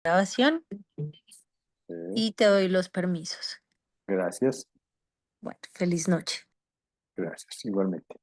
Grabación Sí, y te doy los permisos. gracias, Bueno, feliz noche. gracias, igualmente.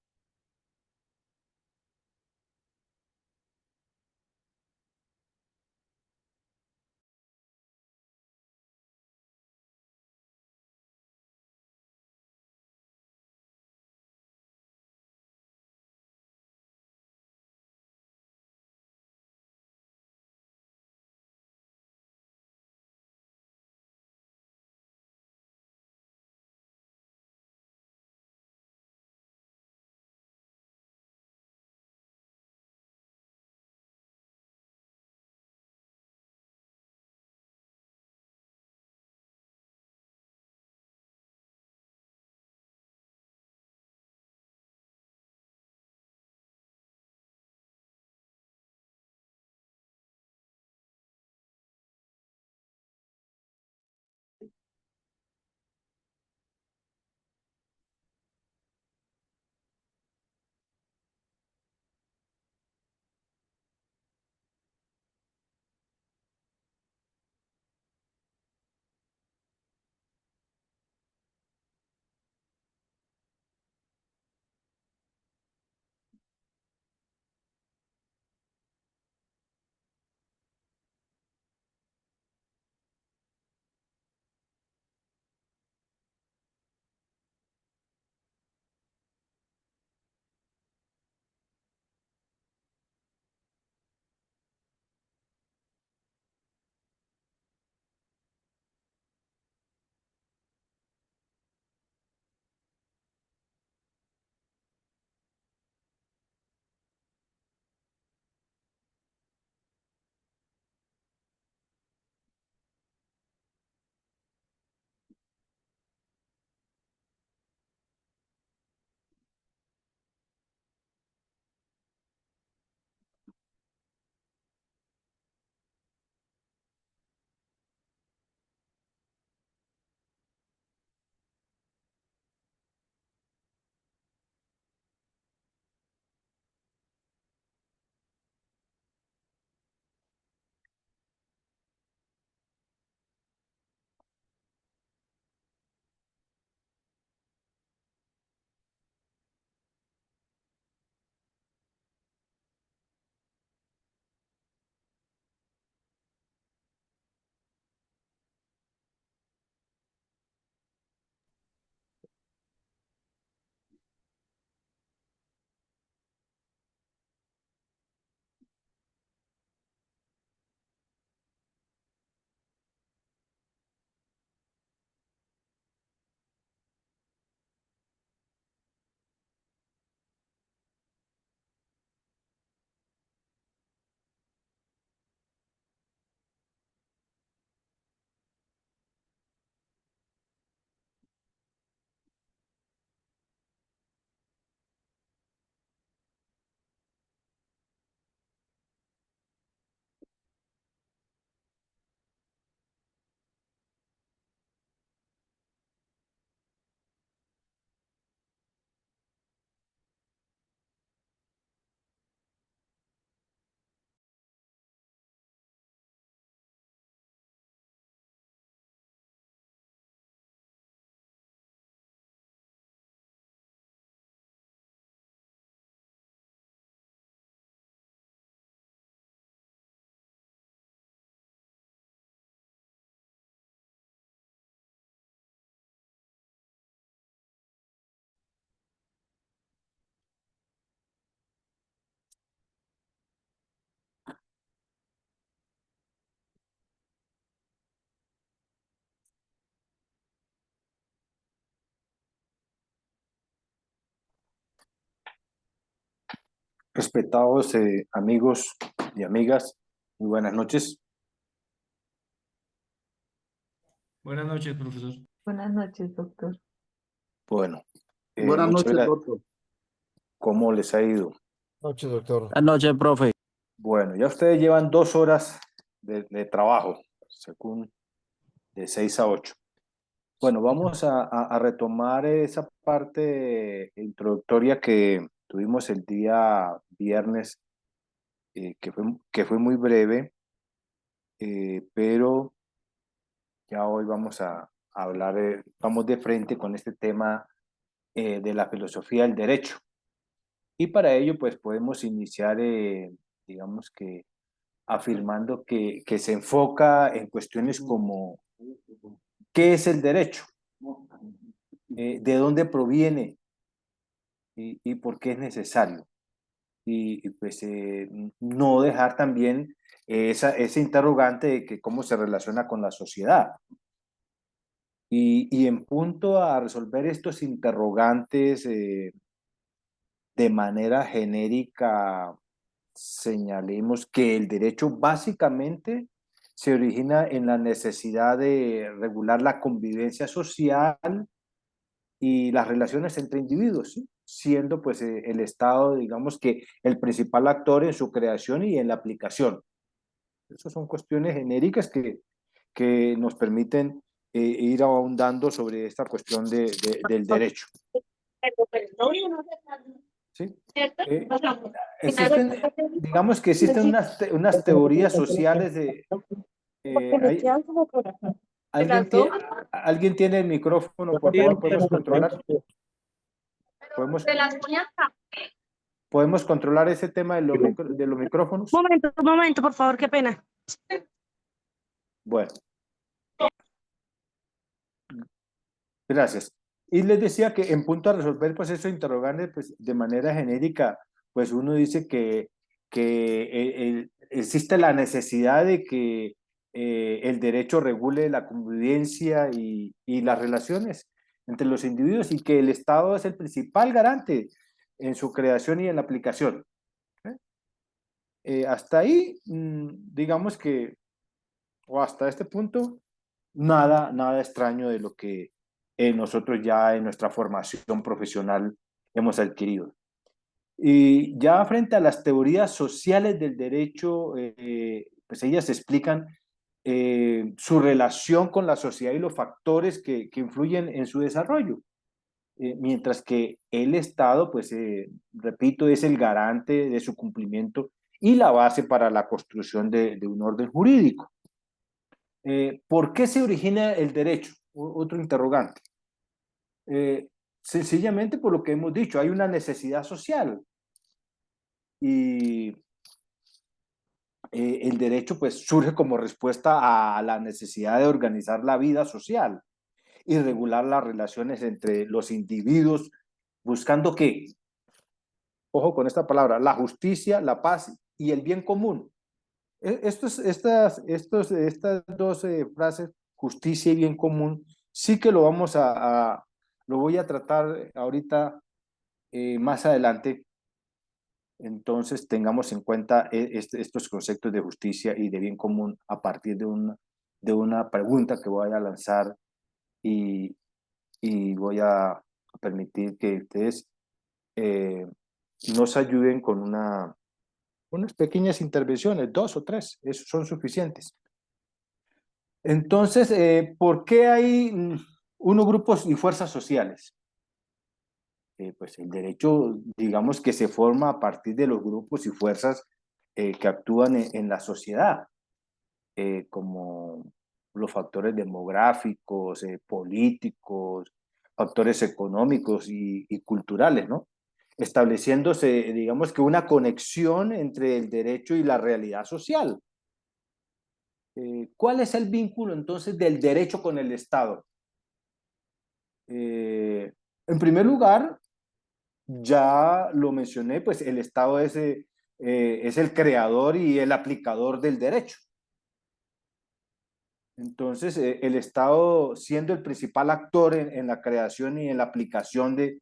Respetados amigos y amigas, muy buenas noches. Buenas noches, profesor. Buenas noches, doctor. Bueno, Buenas muchas noches, gracias. doctor. ¿Cómo les ha ido? Noche, doctor. Buenas noches, profe. Bueno, ya ustedes llevan 2 horas de trabajo, según de 6 a 8. Bueno, vamos a retomar esa parte introductoria que tuvimos el día viernes, que fue muy breve. pero ya hoy vamos a hablar, vamos de frente con este tema de la filosofía del derecho. Y para ello, pues podemos iniciar, digamos que afirmando que se enfoca en cuestiones como ¿qué es el derecho? ¿De dónde proviene? Y por qué es necesario. Pues no dejar también ese interrogante de que cómo se relaciona con la sociedad. Y en punto a resolver estos interrogantes de manera genérica, señalemos que el derecho básicamente se origina en la necesidad de regular la convivencia social y las relaciones entre individuos, ¿sí? Siendo pues el Estado, digamos que el principal actor en su creación y en la aplicación. Esas son cuestiones genéricas que nos permiten ir ahondando sobre esta cuestión del derecho. ¿Sí? Existen, digamos que existen unas teorías sociales de... ¿Alguien tiene el micrófono? Por favor, ¿podemos controlar? ¿Podemos controlar ese tema de los micrófonos? Un momento, por favor, qué pena. Bueno. Gracias. Y les decía que en punto a resolver pues esos interrogantes pues, de manera genérica, pues uno dice que existe la necesidad de que el derecho regule la convivencia y las relaciones entre los individuos y que el Estado es el principal garante en su creación y en la aplicación. Hasta ahí, digamos que, o hasta este punto, nada extraño de lo que nosotros ya en nuestra formación profesional hemos adquirido. Y ya frente a las teorías sociales del derecho, pues ellas explican su relación con la sociedad y los factores que influyen en su desarrollo. Mientras que el Estado, pues repito, es el garante de su cumplimiento y la base para la construcción de un orden jurídico. ¿Por qué se origina el derecho? Otro interrogante. Sencillamente por lo que hemos dicho, hay una necesidad social y el derecho pues surge como respuesta a la necesidad de organizar la vida social y regular las relaciones entre los individuos, buscando que, ojo con esta palabra, la justicia, la paz y el bien común. Estas dos frases, justicia y bien común, sí que lo lo voy a tratar ahorita más adelante. Entonces tengamos en cuenta estos conceptos de justicia y de bien común a partir de una pregunta que voy a lanzar y voy a permitir que ustedes nos ayuden con unas pequeñas intervenciones, 2 o 3, esos son suficientes. Entonces, ¿por qué hay unos grupos y fuerzas sociales? Pues el derecho, digamos que se forma a partir de los grupos y fuerzas que actúan en la sociedad, como los factores demográficos, políticos, factores económicos y culturales, ¿no? Estableciéndose, digamos que una conexión entre el derecho y la realidad social. ¿Cuál es el vínculo entonces del derecho con el Estado? En primer lugar, ya lo mencioné, pues el Estado es el creador y el aplicador del derecho. Entonces, el Estado siendo el principal actor en la creación y en la aplicación de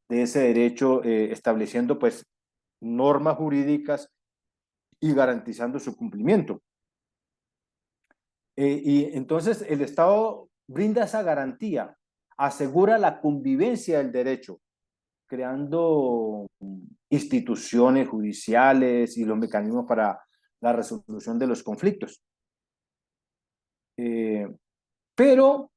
ese derecho, estableciendo pues normas jurídicas y garantizando su cumplimiento. Y entonces el Estado brinda esa garantía, asegura la convivencia del derecho, creando instituciones judiciales y los mecanismos para la resolución de los conflictos. Pero,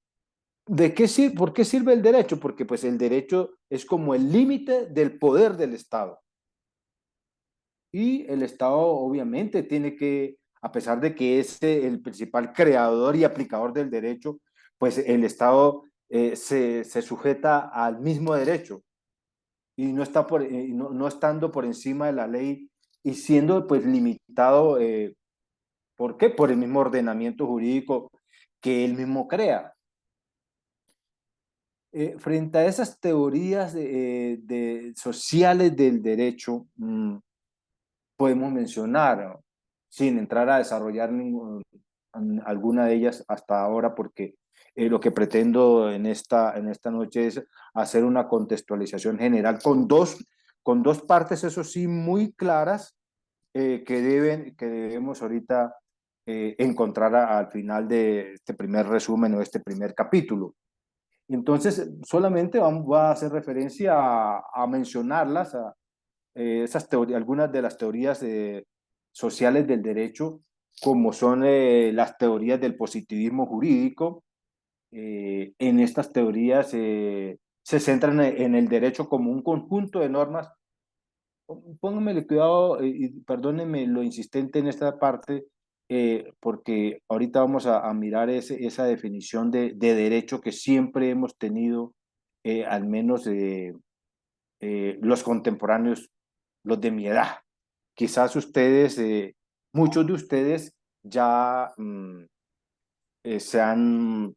¿por qué sirve el derecho? Porque pues el derecho es como el límite del poder del Estado. Y el Estado obviamente tiene que a pesar de que es el principal creador y aplicador del derecho, pues el Estado se sujeta al mismo derecho y no, está no estando por encima de la ley y siendo pues limitado, ¿por qué? Por el mismo ordenamiento jurídico que él mismo crea. Frente a esas teorías sociales del derecho, podemos mencionar, sin entrar a desarrollar alguna de ellas hasta ahora, porque lo que pretendo en esta noche es hacer una contextualización general con dos partes, eso sí, muy claras, que debemos ahorita encontrar al final de este primer resumen o este primer capítulo. Entonces, solamente voy a hacer referencia a mencionarlas, esas teorías, algunas de las teorías sociales del derecho, como son las teorías del positivismo jurídico. En estas teorías se centran en el derecho como un conjunto de normas. Pónganme cuidado y perdónenme lo insistente en esta parte, porque ahorita vamos a mirar esa definición de derecho que siempre hemos tenido, al menos los contemporáneos, los de mi edad. Quizás ustedes, muchos de ustedes ya se han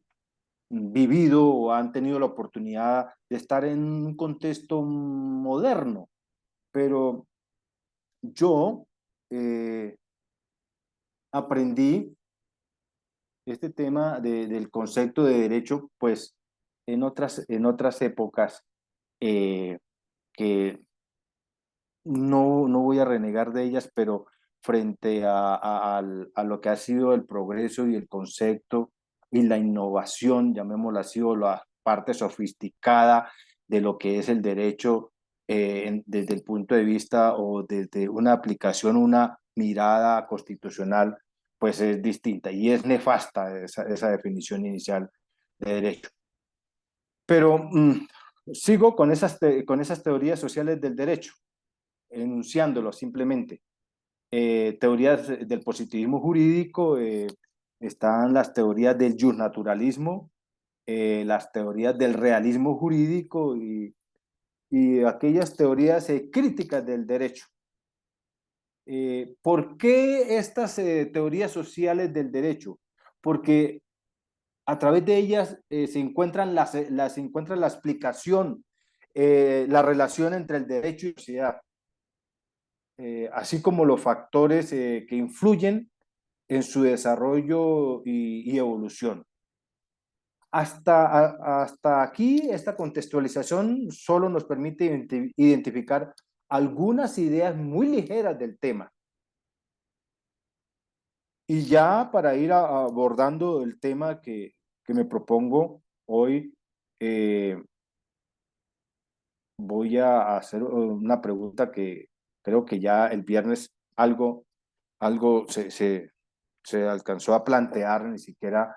vivido o han tenido la oportunidad de estar en un contexto moderno, pero yo aprendí este tema del concepto de derecho, pues en otras épocas, que no voy a renegar de ellas, pero frente a lo que ha sido el progreso y el concepto y la innovación, llamémoslo así, o la parte sofisticada de lo que es el derecho, desde el punto de vista o desde una aplicación, una mirada constitucional, pues es distinta y es nefasta esa definición inicial de derecho. Pero sigo con con esas teorías sociales del derecho, enunciándolo simplemente. Teorías del positivismo jurídico, están las teorías del justnaturalismo, las teorías del realismo jurídico y aquellas teorías críticas del derecho. ¿Por qué estas teorías sociales del derecho? Porque a través de ellas se encuentran se encuentra la explicación, la relación entre el derecho y la sociedad, así como los factores que influyen en su desarrollo y evolución. Hasta aquí, esta contextualización solo nos permite identificar algunas ideas muy ligeras del tema. Y ya para ir abordando el tema que me propongo hoy, voy a hacer una pregunta que creo que ya el viernes algo se alcanzó a plantear, ni siquiera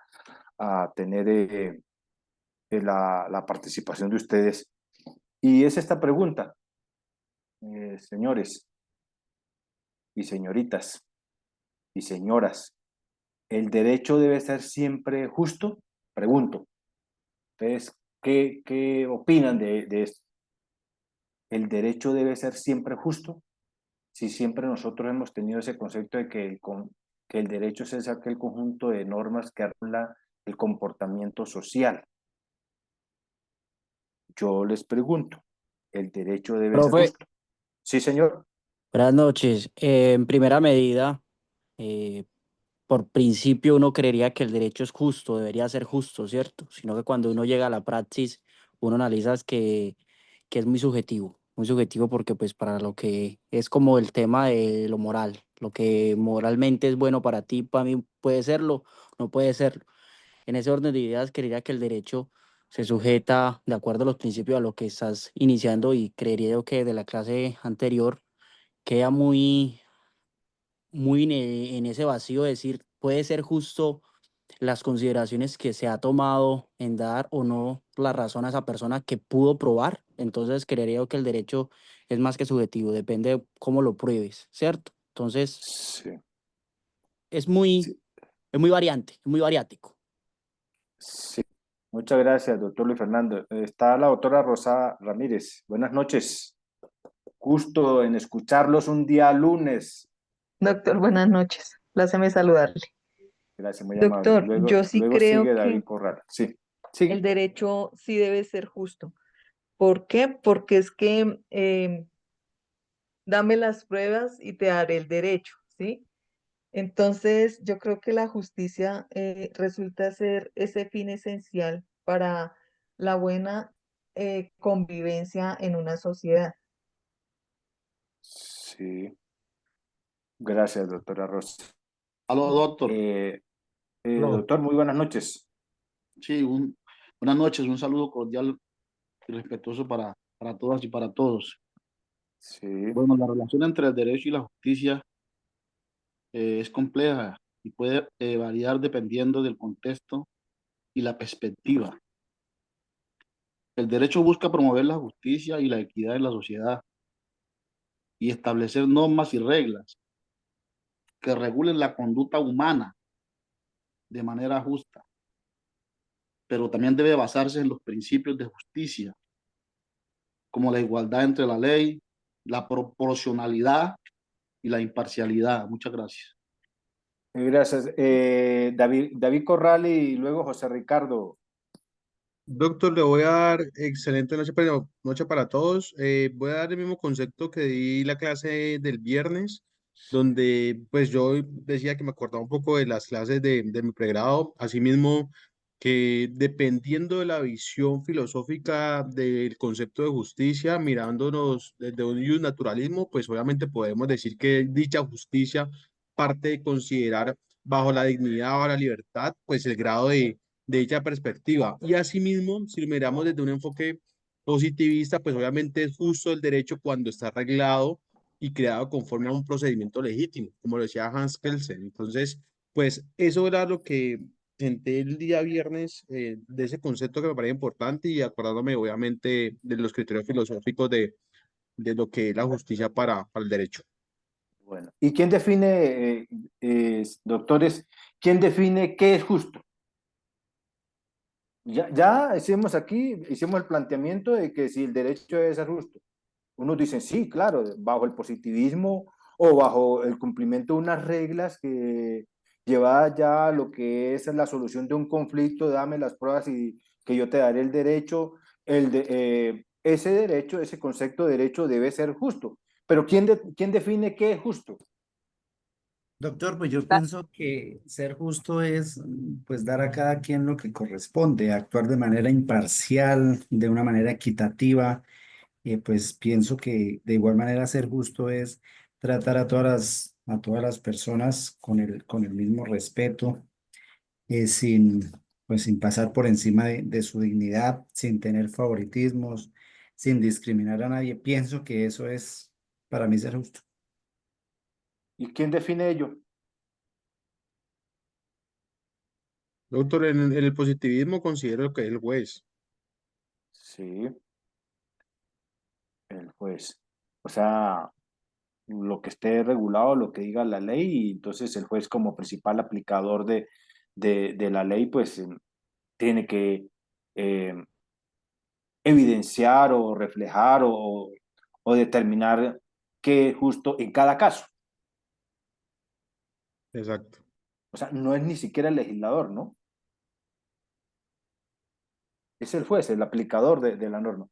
a tener la participación de ustedes. Y es esta pregunta, señores y señoritas y señoras, ¿el derecho debe ser siempre justo? Pregunto, ¿ustedes qué opinan de esto? ¿El derecho debe ser siempre justo? Si siempre nosotros hemos tenido ese concepto de que el derecho es aquel conjunto de normas que regula el comportamiento social. Yo les pregunto, ¿el derecho debe ser Profe, justo? Sí, señor. buenas noches. En primera medida, eh, por principio uno creería que el derecho es justo, debería ser justo, ¿cierto? Sino que cuando uno llega a la praxis, uno analiza que es muy subjetivo porque pues para lo que es como el tema de lo moral, lo que moralmente es bueno para ti, para mí puede serlo, no puede serlo. En ese orden de ideas, creería que el derecho se sujeta de acuerdo a los principios a lo que estás iniciando y creería yo que de la clase anterior queda muy en ese vacío de decir, puede ser justo las consideraciones que se ha tomado en dar o no la razón a esa persona que pudo probar. Entonces, creería yo que el derecho es más que subjetivo, depende de cómo lo pruebes, ¿cierto? Entonces, Sí. Sí, es muy variante, es muy variático. sí. Muchas gracias, doctor Luis Fernando. Está la doctora Rosa Ramírez. Buenas noches. Gusto en escucharlos un día lunes. Doctor, buenas noches. Pláceme saludarle. Gracias, muy amable. Doctor, yo sí Luego creo sigue que David Corral. Sí, el sigue. derecho sí debe ser justo. ¿Por qué? Porque es que dame las pruebas y te daré el derecho, ¿sí? Entonces, yo creo que la justicia resulta ser ese fin esencial para la buena convivencia en una sociedad. Sí. Gracias, doctora Rosa. Aló, doctor. Aló. Doctor, muy buenas noches. Sí, buenas noches, un saludo cordial y respetuoso para todas y para todos. Sí, Bueno, la relación entre el derecho y la justicia es compleja y puede variar dependiendo del contexto y la perspectiva. El derecho busca promover la justicia y la equidad en la sociedad y establecer normas y reglas que regulen la conducta humana de manera justa, pero también debe basarse en los principios de justicia, como la igualdad entre la ley, la proporcionalidad y la imparcialidad. Muchas gracias. gracias. David Corral y luego José Ricardo. Doctor, le voy a dar excelente noche para todos. Voy a dar el mismo concepto que di la clase del viernes, donde pues yo decía que me acordaba un poco de las clases de mi pregrado, asimismo que dependiendo de la visión filosófica del concepto de justicia, mirándonos desde un naturalismo, pues obviamente podemos decir que dicha justicia parte de considerar bajo la dignidad, bajo la libertad, pues el grado de dicha perspectiva. Y asimismo, si lo miramos desde un enfoque positivista, pues obviamente es justo el derecho cuando está arreglado y creado conforme a un procedimiento legítimo, como lo decía Hans Kelsen. Entonces, pues eso era lo que senté el día viernes de ese concepto que me parece importante y acordándome obviamente de los criterios filosóficos de lo que es la justicia para el derecho. Bueno, ¿y quién define, doctores, quién define qué es justo? Ya hicimos aquí, hicimos el planteamiento de que si el derecho debe ser justo. Unos dicen, sí, claro, bajo el positivismo o bajo el cumplimiento de unas reglas que lleva ya a lo que es la solución de un conflicto, dame las pruebas y que yo te daré el derecho. Ese derecho, ese concepto de derecho debe ser justo. Pero ¿quién define qué es justo? Doctor, pues yo pienso que ser justo es pues dar a cada quien lo que corresponde, actuar de manera imparcial, de una manera equitativa. Pues pienso que de igual manera ser justo es tratar a todas las personas con el mismo respeto, sin, pues sin pasar por encima de su dignidad, sin tener favoritismos, sin discriminar a nadie. Pienso que eso es para mí ser justo. ¿Y quién define ello? Doctor, en el positivismo considero que es el juez. Sí, el juez. O sea, lo que esté regulado, lo que diga la ley, y entonces el juez como principal aplicador de la ley, pues tiene que eh, evidenciar o reflejar o determinar qué es justo en cada caso. Exacto. O sea, no es ni siquiera el legislador, ¿no? Es el juez, el aplicador de la norma.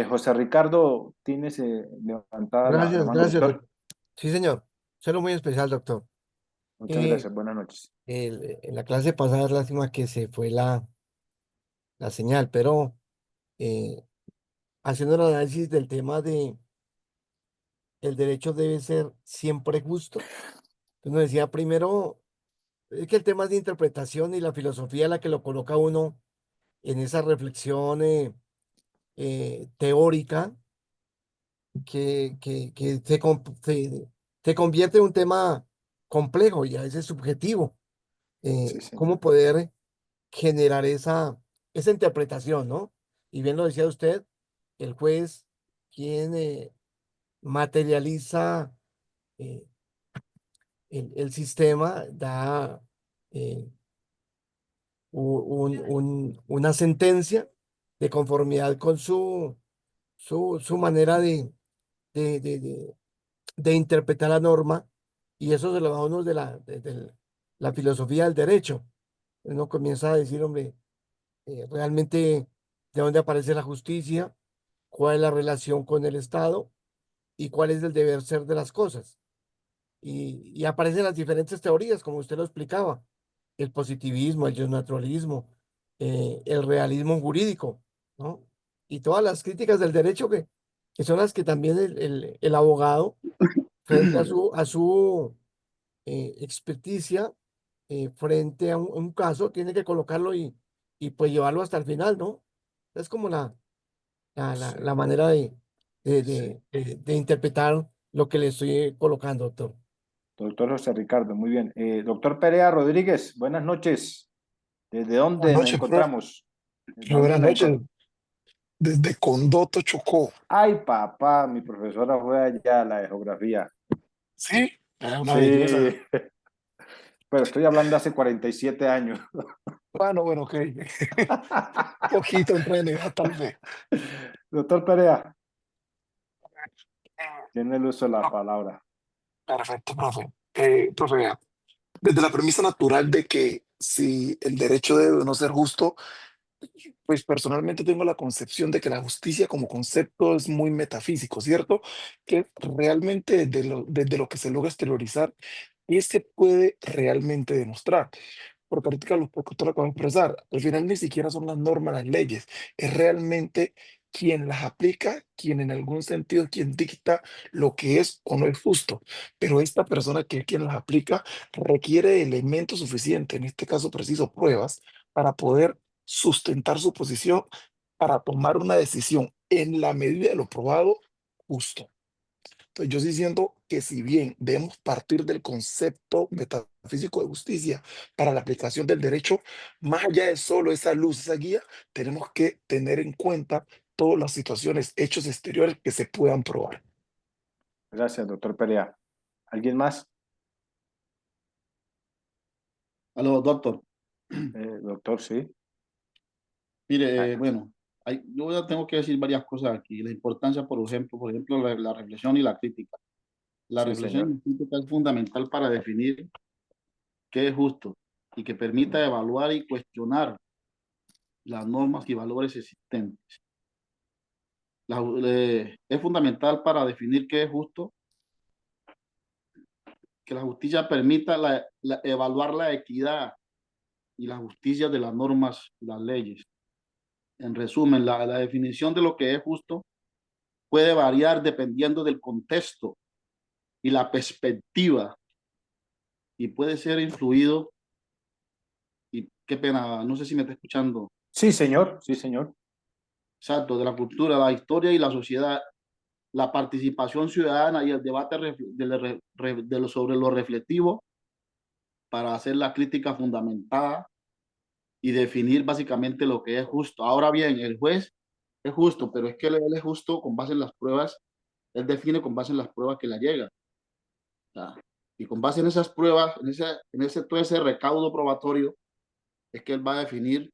José Ricardo, tienes levantada la Gracias, mano, gracias. doctor. Sí, señor. Saludo muy especial, doctor. Muchas gracias, buenas noches. En la clase pasada es lástima que se fue la señal, pero eh, haciendo el análisis del tema de el derecho debe ser siempre justo. Entonces nos decía primero, es que el tema es de interpretación y la filosofía es la que lo coloca uno en esa reflexión teórica que se convierte en un tema complejo y a veces subjetivo. Sí, señor. Cómo poder generar esa interpretación, ¿no? Y bien lo decía usted, el juez, quien materializa eh, el sistema da una sentencia de conformidad con su manera de, de, de- de interpretar la norma, y eso se lo da a uno de la filosofía del derecho. Uno comienza a decir, hombre, realmente de dónde aparece la justicia, cuál es la relación con el Estado y cuál es el deber ser de las cosas. Y aparecen las diferentes teorías, como usted lo explicaba, el positivismo, el naturalismo, el realismo jurídico, ¿no? Y todas las críticas del derecho que son las que también el abogado, frente a su experticia, frente a un caso, tiene que colocarlo y pues llevarlo hasta el final, ¿no? Es como Sí, la manera sí. de interpretar lo que le estoy colocando, doctor. Doctor José Ricardo, muy bien. Doctor Perea Rodríguez, buenas noches. ¿Desde Buenas dónde nos noches, profe. encontramos? ¿Desde dónde Buenas nos noches. encontramos? Desde Condoto, Chocó. Ay, papá, mi profesora fue allá, la de geografía. Sí, es una Sí, belleza. pero estoy hablando hace 47 años. Bueno, ok. Poquito entre edad, tal vez. Doctor Perea, Eh, tiene el uso de la no, palabra. perfecto, profe. Profe, vea, desde la premisa natural de que si el derecho debe o no ser justo, pues personalmente tengo la concepción de que la justicia como concepto es muy metafísico, ¿cierto? Que realmente desde lo que se logra exteriorizar, ¿qué se puede realmente demostrar? Porque ahorita lo que usted lo acaba de expresar, al final ni siquiera son las normas, las leyes, es realmente quien las aplica, quien en algún sentido, quien dicta lo que es o no es justo. Pero esta persona que es quien las aplica requiere de elementos suficientes, en este caso preciso pruebas, para poder sustentar su posición, para tomar una decisión en la medida de lo probado justo. Entonces, yo sí siento que si bien debemos partir del concepto metafísico de justicia para la aplicación del derecho, más allá de solo esa luz, esa guía, tenemos que tener en cuenta todas las situaciones, hechos exteriores que se puedan probar. Gracias, doctor Perea. ¿Alguien más? Aló, doctor. Doctor, sí. Mire, Ah, bueno, yo ya tengo que decir varias cosas aquí. La importancia, por ejemplo, la reflexión y la crítica. La sí, reflexión y señor. la crítica es fundamental para definir qué es justo y que permita evaluar y cuestionar las normas y valores existentes. Es fundamental para definir qué es justo, que la justicia permita evaluar la equidad y la justicia de las normas y las leyes. En resumen, la definición de lo que es justo puede variar dependiendo del contexto y la perspectiva y puede ser influido, y qué pena, no sé si me está escuchando, Sí, señor. Sí, señor. exacto, de la cultura, la historia y la sociedad, la participación ciudadana y el debate sobre lo reflectivo para hacer la crítica fundamentada y definir básicamente lo que es justo. Ahora bien, el juez es justo, pero es que él es justo con base en las pruebas, él define con base en las pruebas que le llegan. O sea, y con base en esas pruebas, todo ese recaudo probatorio, es que él va a definir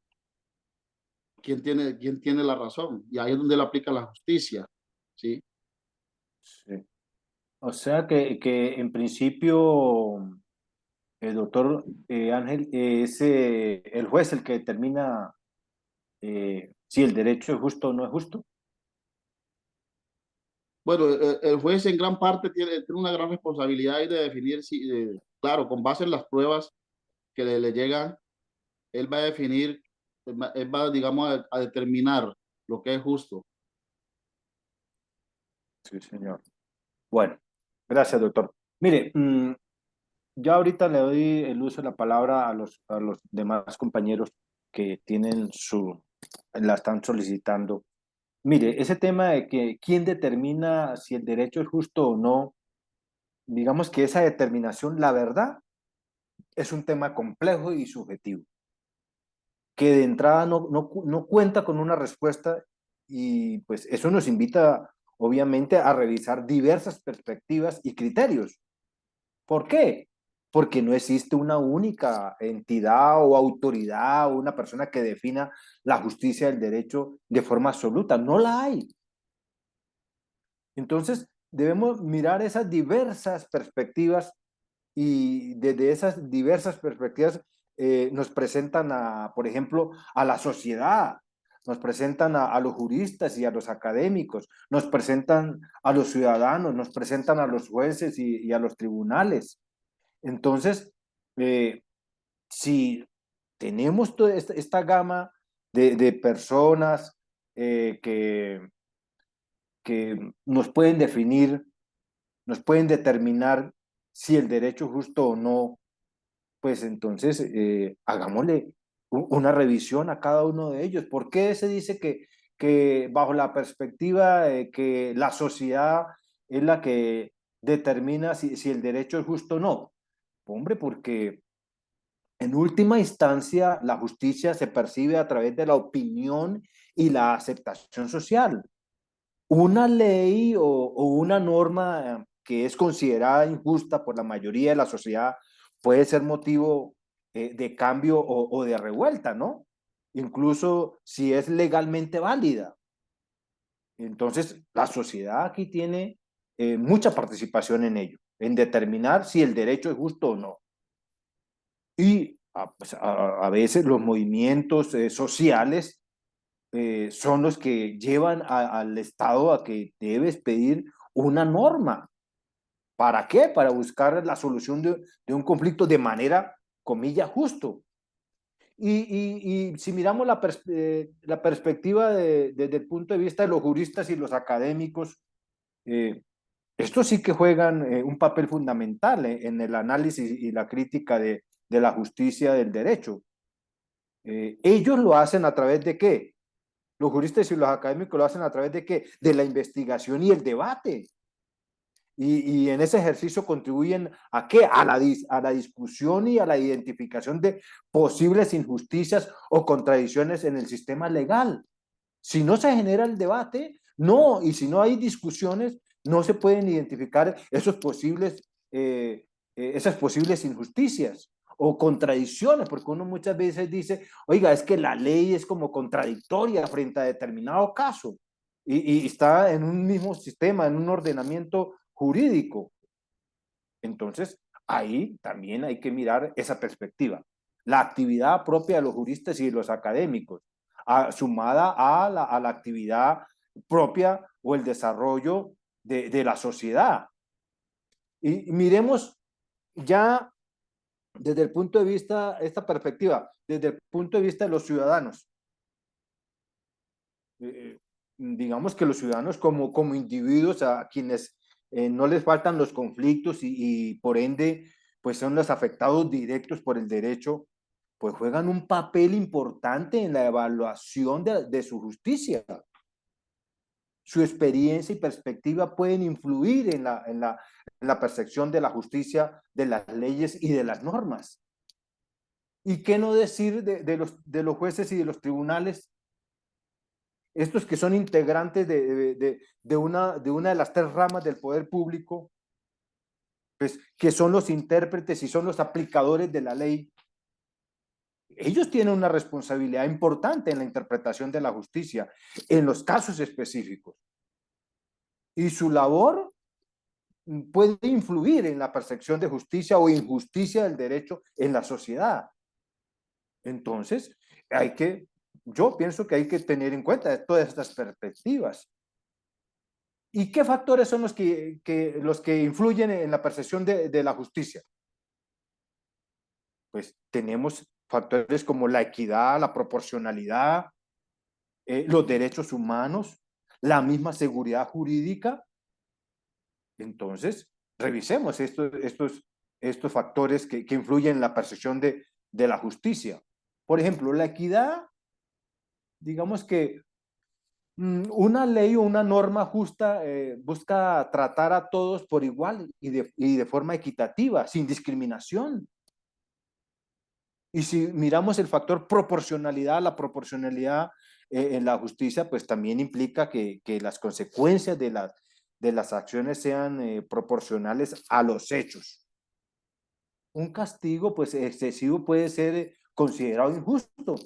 quién tiene la razón. Y ahí es donde él aplica la justicia. ¿Sí? Sí. O sea que en principio el doctor Ángel es el juez el que determina si el derecho es justo o no es justo. Bueno, el juez en gran parte tiene una gran responsabilidad ahí de definir si, claro, con base en las pruebas que le llegan, él va a definir, él va, digamos, a determinar lo que es justo. Sí, señor. Bueno, gracias, doctor. Mire, ya ahorita le doy el uso de la palabra a los demás compañeros que la están solicitando. Mire, ese tema de que quién determina si el derecho es justo o no, digamos que esa determinación, la verdad, es un tema complejo y subjetivo, que de entrada no cuenta con una respuesta y pues eso nos invita obviamente a revisar diversas perspectivas y criterios. ¿Por qué? porque no existe una única entidad o autoridad o una persona que defina la justicia y el derecho de forma absoluta. No la hay. Entonces, debemos mirar esas diversas perspectivas y desde esas diversas perspectivas nos presentan, por ejemplo, a la sociedad, nos presentan a los juristas y a los académicos, nos presentan a los ciudadanos, nos presentan a los jueces y a los tribunales. Entonces, eh, si tenemos toda esta gama de personas que nos pueden definir, nos pueden determinar si el derecho es justo o no, pues entonces hagámosle una revisión a cada uno de ellos. ¿Por qué se dice que bajo la perspectiva de que la sociedad es la que determina si el derecho es justo o no? Hombre, porque en última instancia la justicia se percibe a través de la opinión y la aceptación social. Una ley o una norma que es considerada injusta por la mayoría de la sociedad puede ser motivo de cambio o de revuelta, ¿no? Incluso si es legalmente válida. Entonces, la sociedad aquí tiene mucha participación en ello, en determinar si el derecho es justo o no. Y pues, a veces los movimientos sociales son los que llevan al Estado a que debes pedir una norma. ¿Para qué? Para buscar la solución de un conflicto de manera, comillas, justo. Y si miramos la perspectiva desde el punto de vista de los juristas y los académicos, estos sí que juegan un papel fundamental en el análisis y la crítica de la justicia del derecho. Ellos lo hacen a través de ¿qué? Los juristas y los académicos lo hacen a través de ¿qué? De la investigación y el debate. Y en ese ejercicio contribuyen ¿a qué? A la discusión y a la identificación de posibles injusticias o contradicciones en el sistema legal. Si no se genera el debate, no, y si no hay discusiones, no se pueden identificar esas posibles injusticias o contradicciones, porque uno muchas veces dice, oiga, es que la ley es como contradictoria frente a determinado caso, y está en un mismo sistema, en un ordenamiento jurídico. Entonces, ahí también hay que mirar esa perspectiva. La actividad propia de los juristas y de los académicos, sumada a la actividad propia o el desarrollo de la sociedad. Y miremos ya desde el punto de vista, esta perspectiva, desde el punto de vista de los ciudadanos. Digamos que los ciudadanos como individuos a quienes no les faltan los conflictos y por ende pues son los afectados directos por el derecho, pues juegan un papel importante en la evaluación de su justicia. Su experiencia y perspectiva pueden influir en la percepción de la justicia, de las leyes y de las normas. ¿Y qué no decir de los jueces y de los tribunales? Estos que son integrantes de una de las tres ramas del poder público, pues, que son los intérpretes y son los aplicadores de la ley. Ellos tienen una responsabilidad importante en la interpretación de la justicia, en los casos específicos. Y su labor puede influir en la percepción de justicia o injusticia del derecho en la sociedad. Entonces, yo pienso que hay que tener en cuenta todas estas perspectivas. ¿Y qué factores son los que influyen en la percepción de la justicia? Pues tenemos factores como la equidad, la proporcionalidad, los derechos humanos, la misma seguridad jurídica. Entonces, revisemos estos factores que influyen en la percepción de la justicia. Por ejemplo, la equidad, digamos que una ley o una norma justa busca tratar a todos por igual y de forma equitativa, sin discriminación. Y si miramos el factor proporcionalidad, la proporcionalidad en la justicia, pues también implica que las consecuencias de las acciones sean proporcionales a los hechos. un castigo pues excesivo puede ser considerado injusto,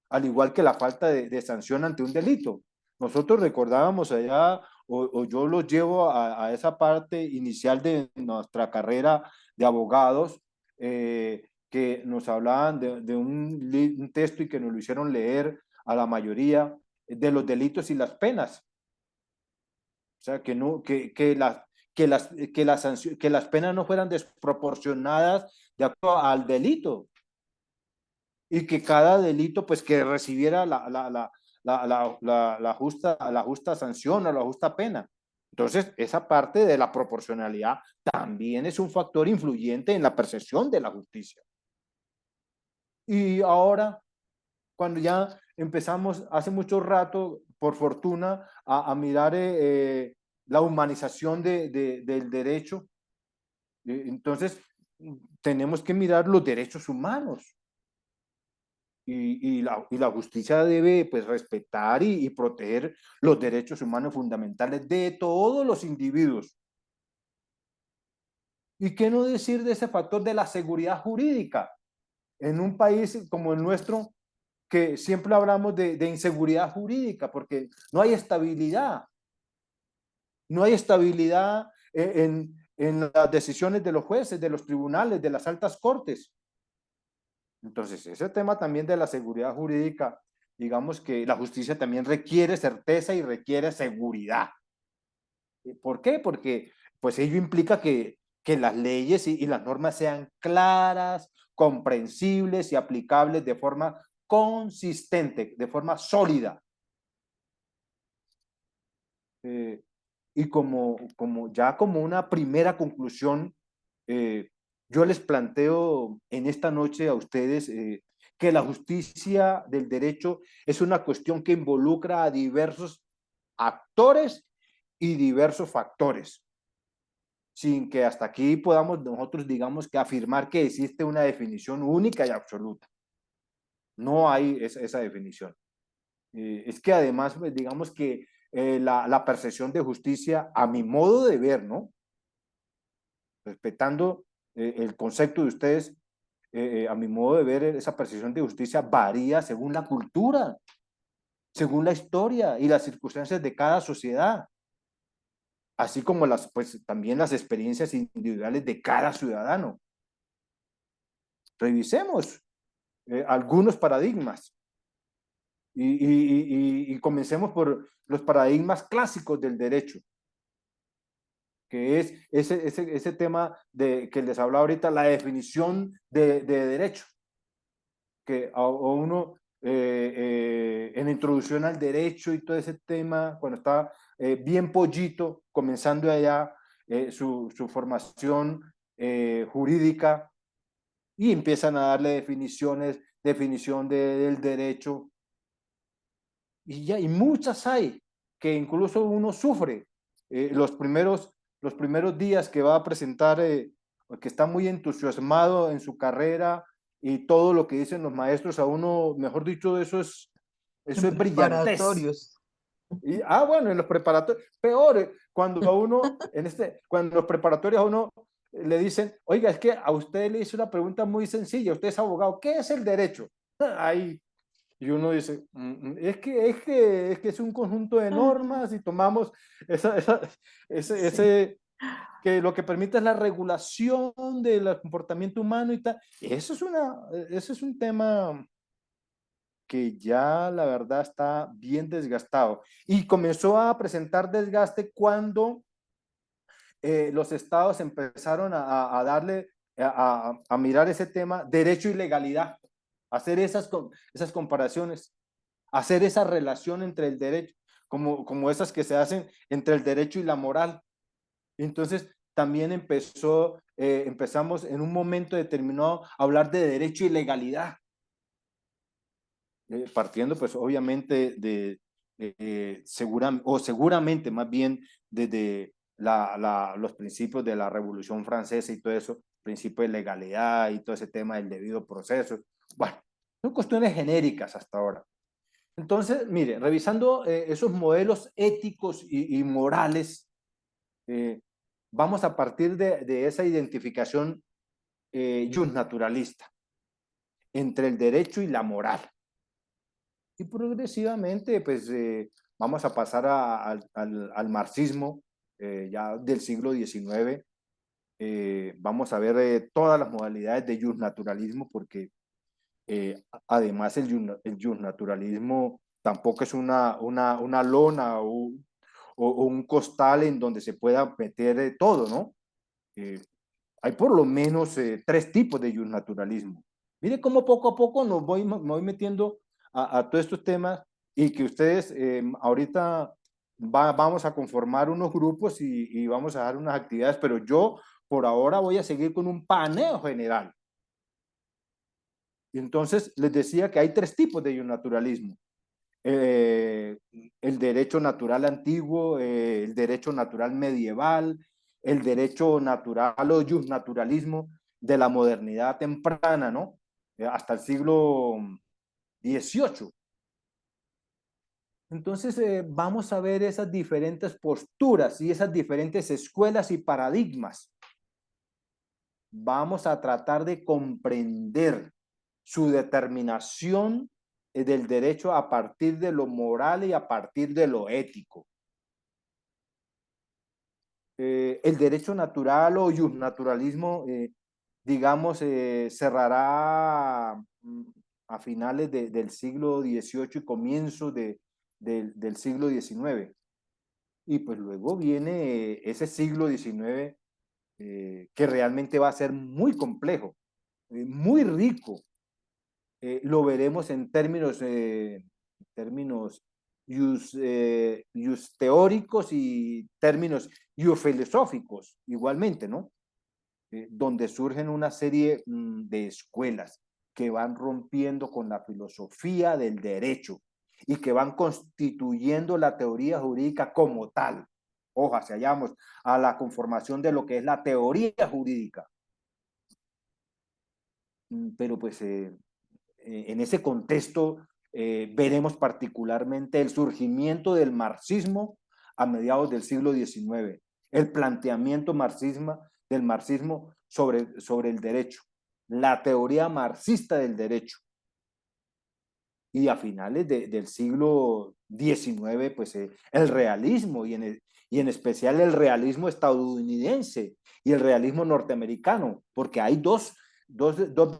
al igual que la falta de sanción ante un delito. Nosotros recordábamos allá, o yo los llevo a esa parte inicial de nuestra carrera de abogados, que nos hablaban de un texto y que nos lo hicieron leer a la mayoría de los delitos y las penas. O sea, que las penas no fueran desproporcionadas de acuerdo al delito y que cada delito pues que recibiera la justa sanción o la justa pena. Entonces, esa parte de la proporcionalidad también es un factor influyente en la percepción de la justicia. Y ahora, cuando ya empezamos hace mucho rato, por fortuna, a mirar la humanización del derecho, entonces tenemos que mirar los derechos humanos. Y la justicia debe pues respetar y proteger los derechos humanos fundamentales de todos los individuos. ¿Y qué no decir de ese factor de la seguridad jurídica? En un país como el nuestro, que siempre hablamos de inseguridad jurídica, porque no hay estabilidad. No hay estabilidad en las decisiones de los jueces, de los tribunales, de las altas cortes. Entonces, ese tema también de la seguridad jurídica, digamos que la justicia también requiere certeza y requiere seguridad. ¿Por qué? Porque pues ello implica que las leyes y las normas sean claras, comprensibles y aplicables de forma consistente, de forma sólida. Y como una primera conclusión, yo les planteo en esta noche a ustedes que la justicia del derecho es una cuestión que involucra a diversos actores y diversos factores, sin que hasta aquí podamos nosotros, digamos, que afirmar que existe una definición única y absoluta. No hay esa definición. Es que además, pues, digamos que la percepción de justicia, a mi modo de ver, ¿no? Respetando el concepto de ustedes, a mi modo de ver, esa percepción de justicia varía según la cultura, según la historia y las circunstancias de cada sociedad, así como pues, también las experiencias individuales de cada ciudadano. Revisemos algunos paradigmas y comencemos por los paradigmas clásicos del derecho, que es ese tema que les hablaba ahorita, la definición de derecho, que a uno en la introducción al derecho y todo ese tema, cuando está bien pollito, comenzando allá su formación jurídica, y empiezan a darle definición del derecho, y muchas hay, que incluso uno sufre los primeros días que va a presentar, que está muy entusiasmado en su carrera, y todo lo que dicen los maestros a uno, mejor dicho, eso es brillantez. Preparatorios. Bueno, en los preparatorios, peor, cuando a uno, cuando en los preparatorios a uno le dicen, oiga, es que a usted le hice una pregunta muy sencilla, usted es abogado, ¿qué es el derecho? Ahí, y uno dice, es que es un conjunto de normas y tomamos ese que lo que permite es la regulación del comportamiento humano y tal. Eso es un tema que ya la verdad está bien desgastado y comenzó a presentar desgaste cuando los estados empezaron a darle, a mirar ese tema, derecho y legalidad, hacer esas comparaciones, hacer esa relación entre el derecho, como esas que se hacen entre el derecho y la moral. Entonces, también empezamos en un momento determinado a hablar de derecho y legalidad, partiendo pues obviamente seguramente más bien desde los principios de la Revolución Francesa y todo eso, principio de legalidad y todo ese tema del debido proceso. Bueno, son cuestiones genéricas hasta ahora. Entonces, mire, revisando esos modelos éticos y morales, vamos a partir de esa identificación justnaturalista, entre el derecho y la moral. Y progresivamente, pues, vamos a pasar al marxismo, ya del siglo XIX. Vamos a ver todas las modalidades de justnaturalismo, porque además el justnaturalismo tampoco es una lona o un costal en donde se pueda meter todo, ¿no? Hay por lo menos 3 tipos de justnaturalismo. Mire cómo poco a poco me voy metiendo a todos estos temas, y que ustedes ahorita vamos a conformar unos grupos y vamos a dar unas actividades, pero yo por ahora voy a seguir con un paneo general. Entonces les decía que hay 3 tipos de justnaturalismo. El derecho natural antiguo, el derecho natural medieval, el derecho natural o justnaturalismo de la modernidad temprana, ¿no? Hasta el siglo XVIII. Entonces vamos a ver esas diferentes posturas y esas diferentes escuelas y paradigmas. Vamos a tratar de comprender su determinación del derecho a partir de lo moral y a partir de lo ético. El derecho natural o justnaturalismo, digamos, cerrará a finales del siglo XVIII y comienzos del siglo XIX. Y pues luego viene ese siglo XIX, que realmente va a ser muy complejo, muy rico. Lo veremos en términos teóricos y términos filosóficos igualmente, ¿no? Donde surgen una serie de escuelas que van rompiendo con la filosofía del derecho y que van constituyendo la teoría jurídica como tal. Ojo, si hallamos a la conformación de lo que es la teoría jurídica. Pero pues en ese contexto veremos particularmente el surgimiento del marxismo a mediados del siglo XIX, el planteamiento del marxismo sobre el derecho, la teoría marxista del derecho. Y a finales del siglo XIX, pues el realismo, y en especial el realismo estadounidense y el realismo norteamericano, porque hay dos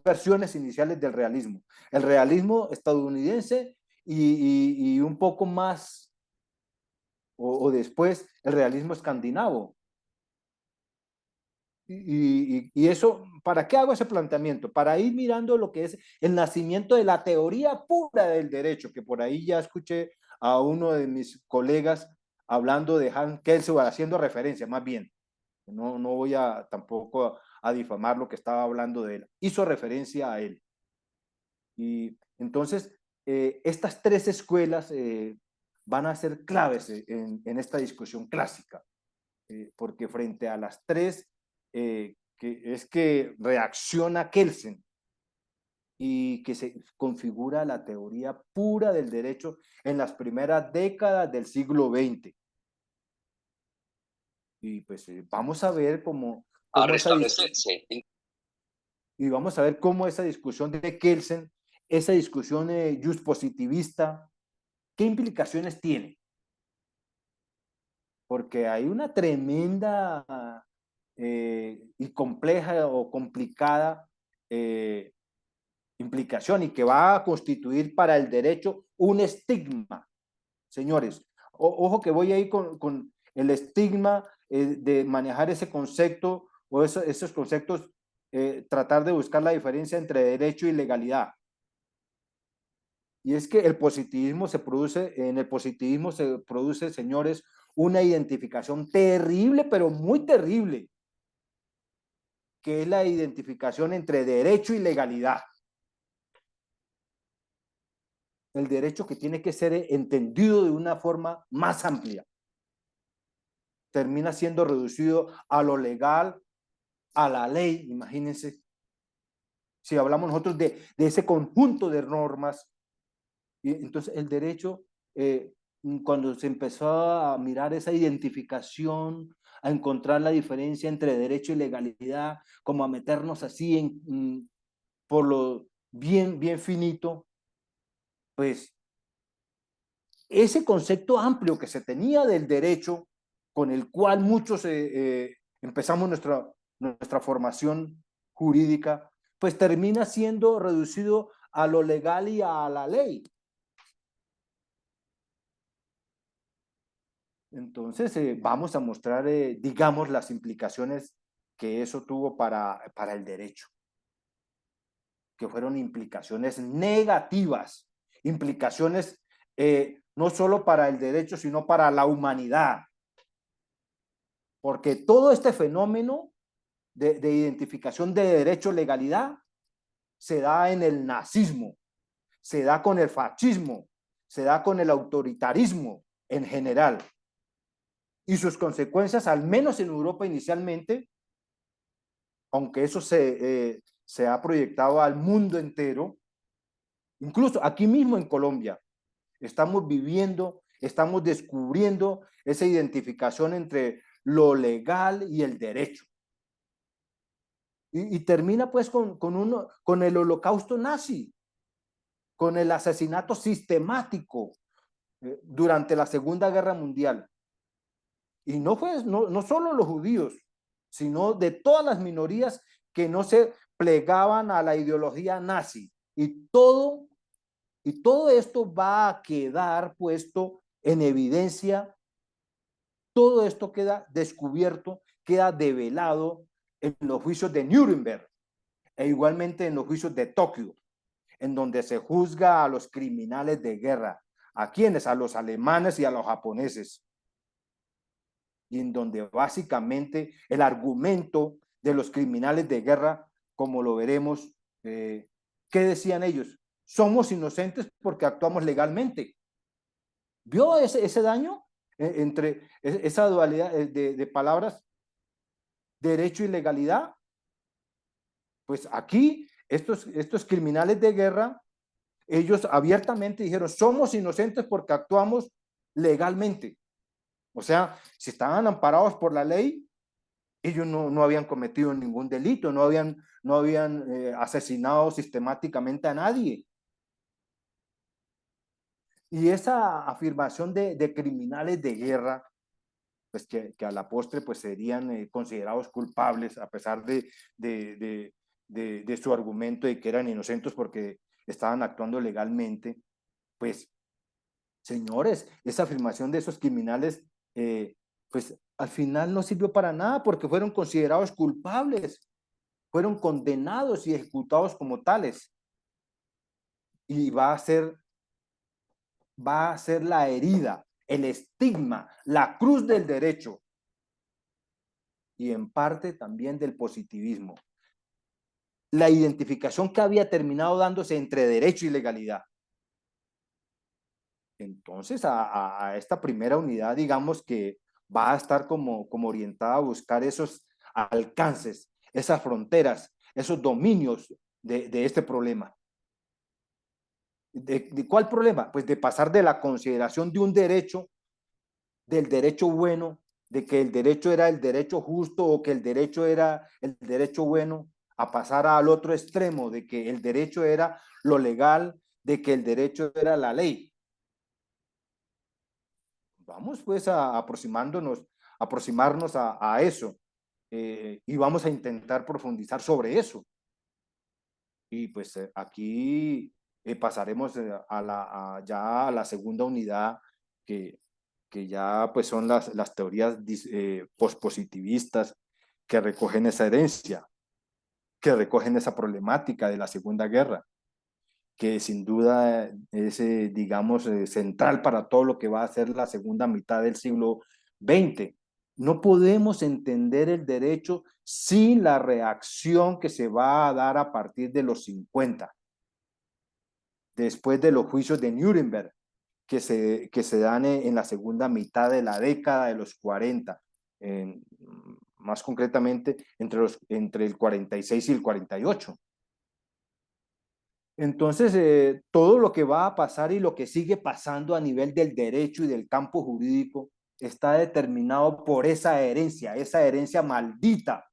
versiones iniciales del realismo: el realismo estadounidense y un poco más, o después, el realismo escandinavo. Y eso, ¿para qué hago ese planteamiento? Para ir mirando lo que es el nacimiento de la teoría pura del derecho, que por ahí ya escuché a uno de mis colegas hablando de Hans Kelsen, haciendo referencia, más bien. No voy tampoco a difamar lo que estaba hablando de él. Hizo referencia a él. Y entonces, estas 3 escuelas van a ser claves en esta discusión clásica, porque frente a las 3, que reacciona Kelsen y que se configura la teoría pura del derecho en las primeras décadas del siglo XX. Y pues vamos a ver cómo esa discusión de Kelsen, esa discusión justpositivista, ¿qué implicaciones tiene? Porque hay una tremenda y compleja o complicada implicación, y que va a constituir para el derecho un estigma. Señores, ojo que voy ahí con el estigma de manejar ese concepto o esos conceptos, tratar de buscar la diferencia entre derecho y legalidad. Y es que en el positivismo se produce, señores, una identificación terrible, pero muy terrible, que es la identificación entre derecho y legalidad. El derecho, que tiene que ser entendido de una forma más amplia, termina siendo reducido a lo legal, a la ley. Imagínense, si hablamos nosotros de ese conjunto de normas. Y entonces el derecho, cuando se empezó a mirar esa identificación, a encontrar la diferencia entre derecho y legalidad, como a meternos así por lo bien finito, pues ese concepto amplio que se tenía del derecho, con el cual muchos empezamos nuestra formación jurídica, pues termina siendo reducido a lo legal y a la ley. Entonces, vamos a mostrar, digamos, las implicaciones que eso tuvo para el derecho, que fueron implicaciones negativas, implicaciones no solo para el derecho, sino para la humanidad, porque todo este fenómeno de identificación de derecho, legalidad, se da en el nazismo, se da con el fascismo, se da con el autoritarismo en general. Y sus consecuencias, al menos en Europa inicialmente, aunque eso se ha proyectado al mundo entero, incluso aquí mismo en Colombia, estamos viviendo, estamos descubriendo esa identificación entre lo legal y el derecho. Y termina pues con el holocausto nazi, con el asesinato sistemático durante la Segunda Guerra Mundial. Y no solo los judíos, sino de todas las minorías que no se plegaban a la ideología nazi. Y todo esto va a quedar puesto en evidencia, todo esto queda descubierto, queda develado en los juicios de Nuremberg e igualmente en los juicios de Tokio, en donde se juzga a los criminales de guerra. ¿A quiénes? A los alemanes y a los japoneses. Y en donde básicamente el argumento de los criminales de guerra, como lo veremos, ¿qué decían ellos? Somos inocentes porque actuamos legalmente. ¿Vio ese daño entre esa dualidad de palabras, derecho y legalidad? Pues aquí, estos criminales de guerra, ellos abiertamente dijeron, somos inocentes porque actuamos legalmente. O sea, si estaban amparados por la ley, ellos no habían cometido ningún delito, no habían asesinado sistemáticamente a nadie. Y esa afirmación de criminales de guerra, pues que a la postre pues serían considerados culpables a pesar de su argumento de que eran inocentes porque estaban actuando legalmente, pues señores, esa afirmación de esos criminales pues al final no sirvió para nada porque fueron considerados culpables, fueron condenados y ejecutados como tales. Y va a ser la herida, el estigma, la cruz del derecho y en parte también del positivismo. La identificación que había terminado dándose entre derecho y legalidad. Entonces, a esta primera unidad, digamos que va a estar como orientada a buscar esos alcances, esas fronteras, esos dominios de este problema. ¿De cuál problema? Pues de pasar de la consideración de un derecho, del derecho bueno, de que el derecho era el derecho justo o que el derecho era el derecho bueno, a pasar al otro extremo de que el derecho era lo legal, de que el derecho era la ley. Vamos pues a aproximarnos a eso y vamos a intentar profundizar sobre eso. Y pues aquí pasaremos ya a la segunda unidad que ya pues son las teorías pospositivistas que recogen esa herencia, que recogen esa problemática de la Segunda Guerra, que sin duda es, digamos, central para todo lo que va a ser la segunda mitad del siglo XX. No podemos entender el derecho sin la reacción que se va a dar a partir de los 50, después de los juicios de Nuremberg, que se dan en la segunda mitad de la década de los 40, más concretamente entre el 46 y el 48. Entonces, todo lo que va a pasar y lo que sigue pasando a nivel del derecho y del campo jurídico está determinado por esa herencia maldita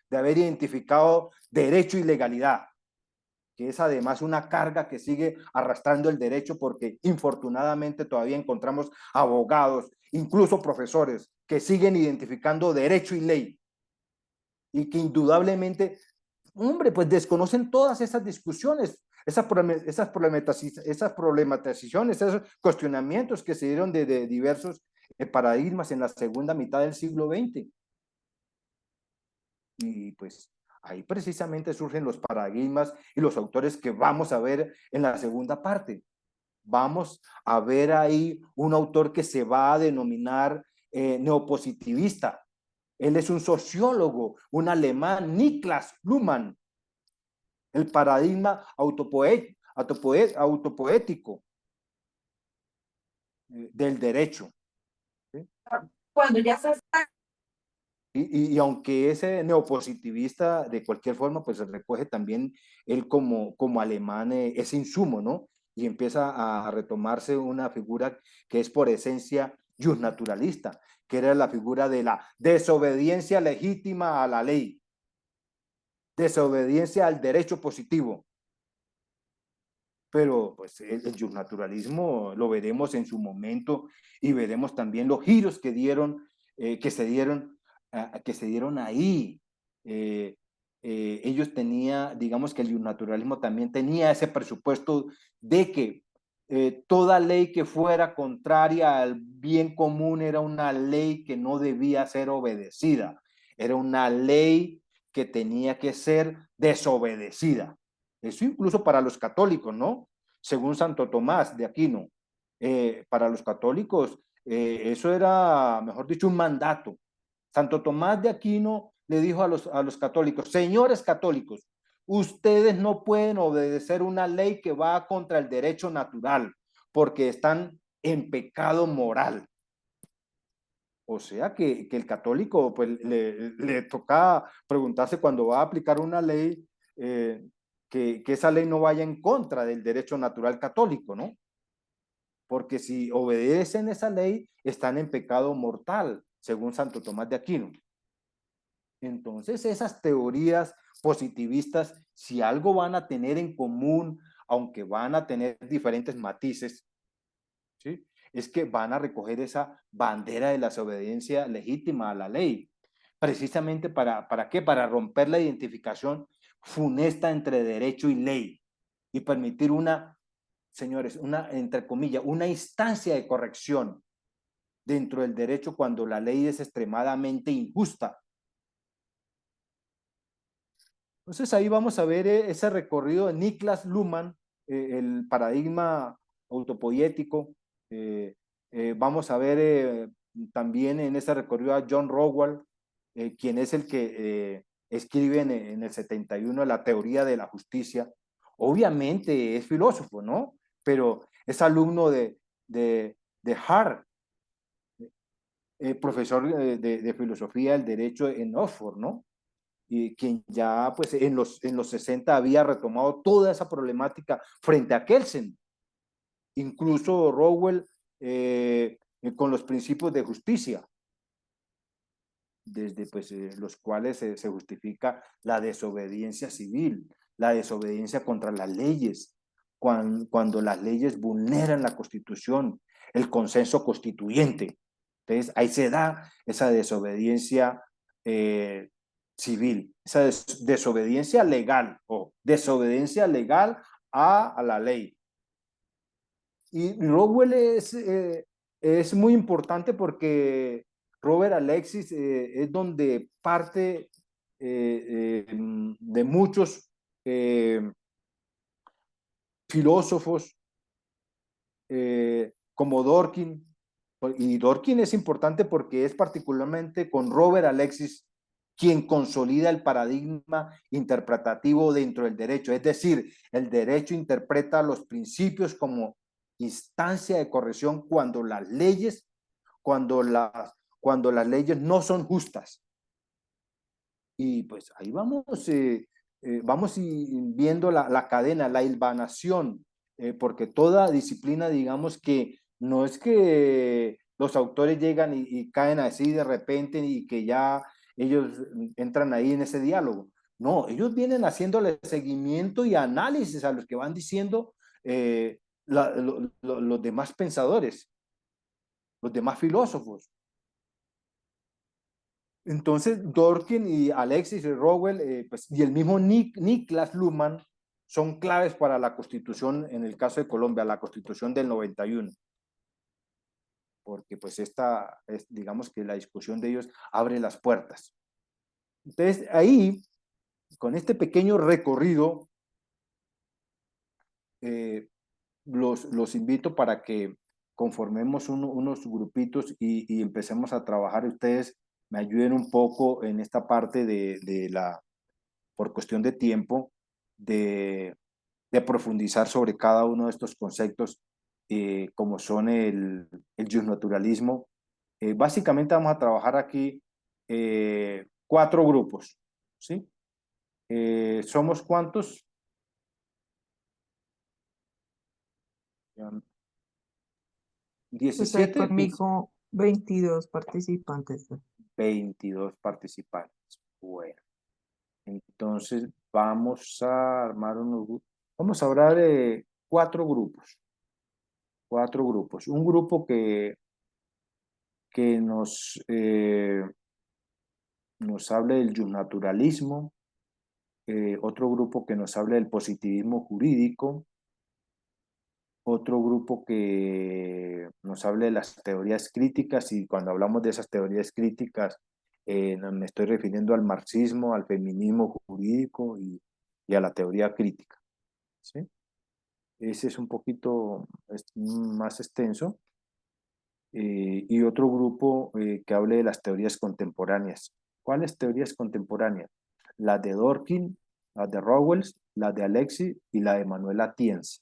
de haber identificado derecho y legalidad, que es además una carga que sigue arrastrando el derecho, porque infortunadamente todavía encontramos abogados, incluso profesores, que siguen identificando derecho y ley y que indudablemente, hombre, pues desconocen todas esas discusiones, esas problematizaciones, esos cuestionamientos que se dieron de diversos paradigmas en la segunda mitad del siglo XX. Y pues ahí precisamente surgen los paradigmas y los autores que vamos a ver en la segunda parte. Vamos a ver ahí un autor que se va a denominar neopositivista. Él es un sociólogo, un alemán, Niklas Luhmann, el paradigma autopoético del derecho. ¿Sí? Cuando ya se está. Y aunque es neopositivista, de cualquier forma, pues recoge también él como alemán ese insumo, ¿no? Y empieza a retomarse una figura que es por esencia justnaturalista, que era la figura de la desobediencia legítima a la ley, desobediencia al derecho positivo. Pero pues el justnaturalismo lo veremos en su momento y veremos también los giros que se dieron ahí. Ellos tenían, digamos que el justnaturalismo también tenía ese presupuesto de que toda ley que fuera contraria al bien común era una ley que no debía ser obedecida, era una ley que tenía que ser desobedecida. Eso incluso para los católicos, ¿no? Según Santo Tomás de Aquino, para los católicos eso era, mejor dicho, un mandato. Santo Tomás de Aquino le dijo a los católicos: señores católicos, ustedes no pueden obedecer una ley que va contra el derecho natural, porque están en pecado moral. O sea que el católico pues le toca preguntarse cuando va a aplicar una ley, que esa ley no vaya en contra del derecho natural católico, ¿no? Porque si obedecen esa ley, están en pecado mortal, según Santo Tomás de Aquino. Entonces, esas teorías positivistas, si algo van a tener en común, aunque van a tener diferentes matices, ¿sí?, es que van a recoger esa bandera de la desobediencia legítima a la ley. Precisamente ¿para qué? Para romper la identificación funesta entre derecho y ley y permitir señores, entre comillas, una instancia de corrección dentro del derecho cuando la ley es extremadamente injusta. Entonces ahí vamos a ver ese recorrido de Niklas Luhmann, el paradigma autopoético. Vamos a ver también en ese recorrido a John Rowell, quien es el que escribe en el 71 la teoría de la justicia. Obviamente es filósofo, ¿no? Pero es alumno de Hart, profesor de filosofía del derecho en Oxford, ¿no? Y quien ya pues en los 60 había retomado toda esa problemática frente a Kelsen. Incluso Rowell con los principios de justicia, desde pues los cuales se justifica la desobediencia civil, la desobediencia contra las leyes, cuando las leyes vulneran la Constitución, el consenso constituyente. Entonces ahí se da esa desobediencia civil, esa desobediencia legal, o desobediencia legal a la ley. Y Rowell es muy importante porque Robert Alexis es donde parte de muchos filósofos como Dworkin, y Dworkin es importante porque es particularmente con Robert Alexis quien consolida el paradigma interpretativo dentro del derecho, es decir, el derecho interpreta los principios como instancia de corrección cuando las leyes no son justas. Y pues ahí vamos viendo la cadena, la hilvanación, porque toda disciplina, digamos que no es que los autores llegan y caen así de repente y que ya ellos entran ahí en ese diálogo. No, ellos vienen haciéndole seguimiento y análisis a los que van diciendo los demás pensadores, los demás filósofos. Entonces, Dworkin y Alexis y Rowell, pues, y el mismo Niklas Luhmann son claves para la Constitución, en el caso de Colombia, la Constitución del 91. Porque pues esta es, digamos que la discusión de ellos abre las puertas. Entonces, ahí, con este pequeño recorrido, los invito para que conformemos unos grupitos y empecemos a trabajar. Ustedes me ayuden un poco en esta parte por cuestión de tiempo, de profundizar sobre cada uno de estos conceptos, como son el justnaturalismo. Básicamente vamos a trabajar aquí 4 grupos, ¿sí? ¿Somos cuántos? Pues hay 17, conmigo 22 participantes. 22 participantes. Bueno, entonces vamos a armar unos grupos. Vamos a hablar de 4 grupos. 4 grupos. Un grupo que nos hable del justnaturalismo, otro grupo que nos hable del positivismo jurídico, otro grupo que nos hable de las teorías críticas, y cuando hablamos de esas teorías críticas, me estoy refiriendo al marxismo, al feminismo jurídico y a la teoría crítica, ¿sí? Ese es un poquito más extenso. Y otro grupo que hable de las teorías contemporáneas. ¿Cuáles teorías contemporáneas? Las de Dworkin, las de Rowell, las de Alexis y la de Manuel Atienza.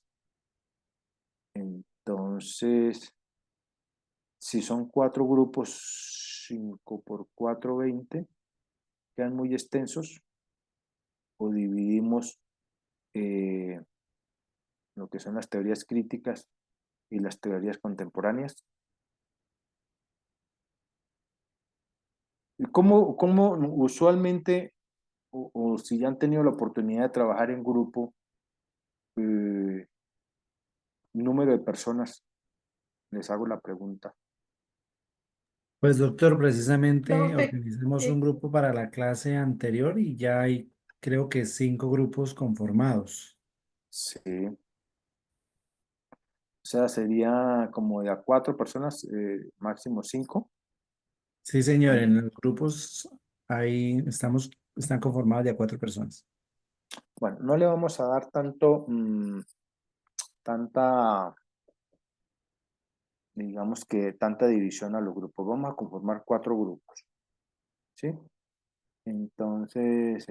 Entonces, si son 4 grupos, 5 por 4, 20, quedan muy extensos, o dividimos lo que son las teorías críticas y las teorías contemporáneas. ¿Cómo usualmente, o si ya han tenido la oportunidad de trabajar en grupo, número de personas? Les hago la pregunta. Pues doctor, precisamente Profe, organizamos un grupo para la clase anterior y ya hay creo que 5 grupos conformados. Sí. O sea, sería como de a 4 personas, máximo 5. Sí, señor, en los grupos ahí están conformados de a 4 personas. Bueno, no le vamos a dar digamos que tanta división a los grupos. Vamos a conformar 4 grupos, ¿sí? Entonces,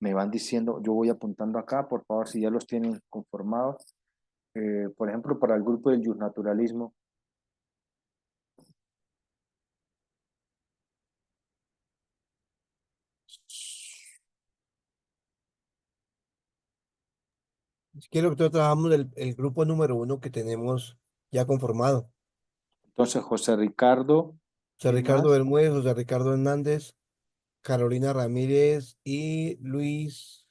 me van diciendo, yo voy apuntando acá, por favor, si ya los tienen conformados. Por ejemplo, para el grupo del justnaturalismo, Es que doctor, trabajamos el grupo número 1 que tenemos ya conformado. entonces José Ricardo, José ¿quién Ricardo más? Bermúdez, José Ricardo Hernández, Carolina Ramírez y Luis.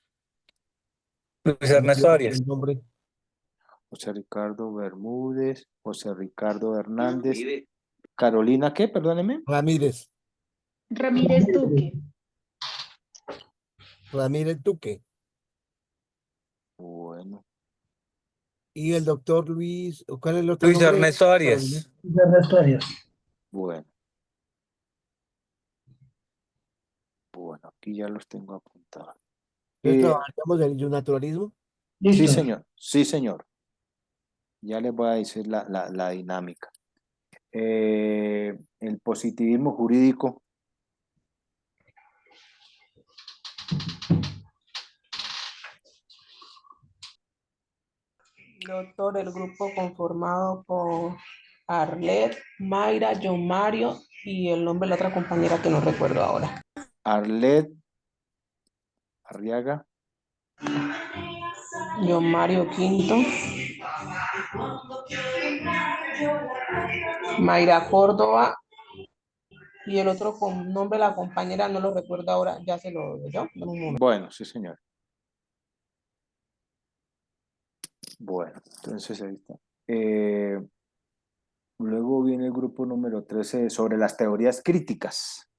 Luis Se me Ernesto olvidó Arias. el nombre. José Ricardo Bermúdez, José Ricardo Hernández, Carolina, ¿qué? Perdóneme. Ramírez. Ramírez Duque. Ramírez Duque. Bueno, Y el doctor Luis, ¿cuál es el otro Luis nombre? Ernesto Carolina. Arias. bueno, bueno, aquí ya los tengo apuntados. Entonces trabajaríamos el naturalismo. Sí, señor, sí, señor. Ya les voy a decir la dinámica. El positivismo jurídico. Doctor, el grupo conformado por Arlet, Mayra, John Mario y el nombre de la otra compañera que no recuerdo ahora. Arlet Arriaga. John Mario Quinto. Mayra Córdoba y el otro con nombre de la compañera, no lo recuerdo ahora, ya se lo doy yo. Dame un momento. Bueno, sí, señor. Bueno, entonces ahí está. Luego viene el grupo número 13 sobre las teorías críticas.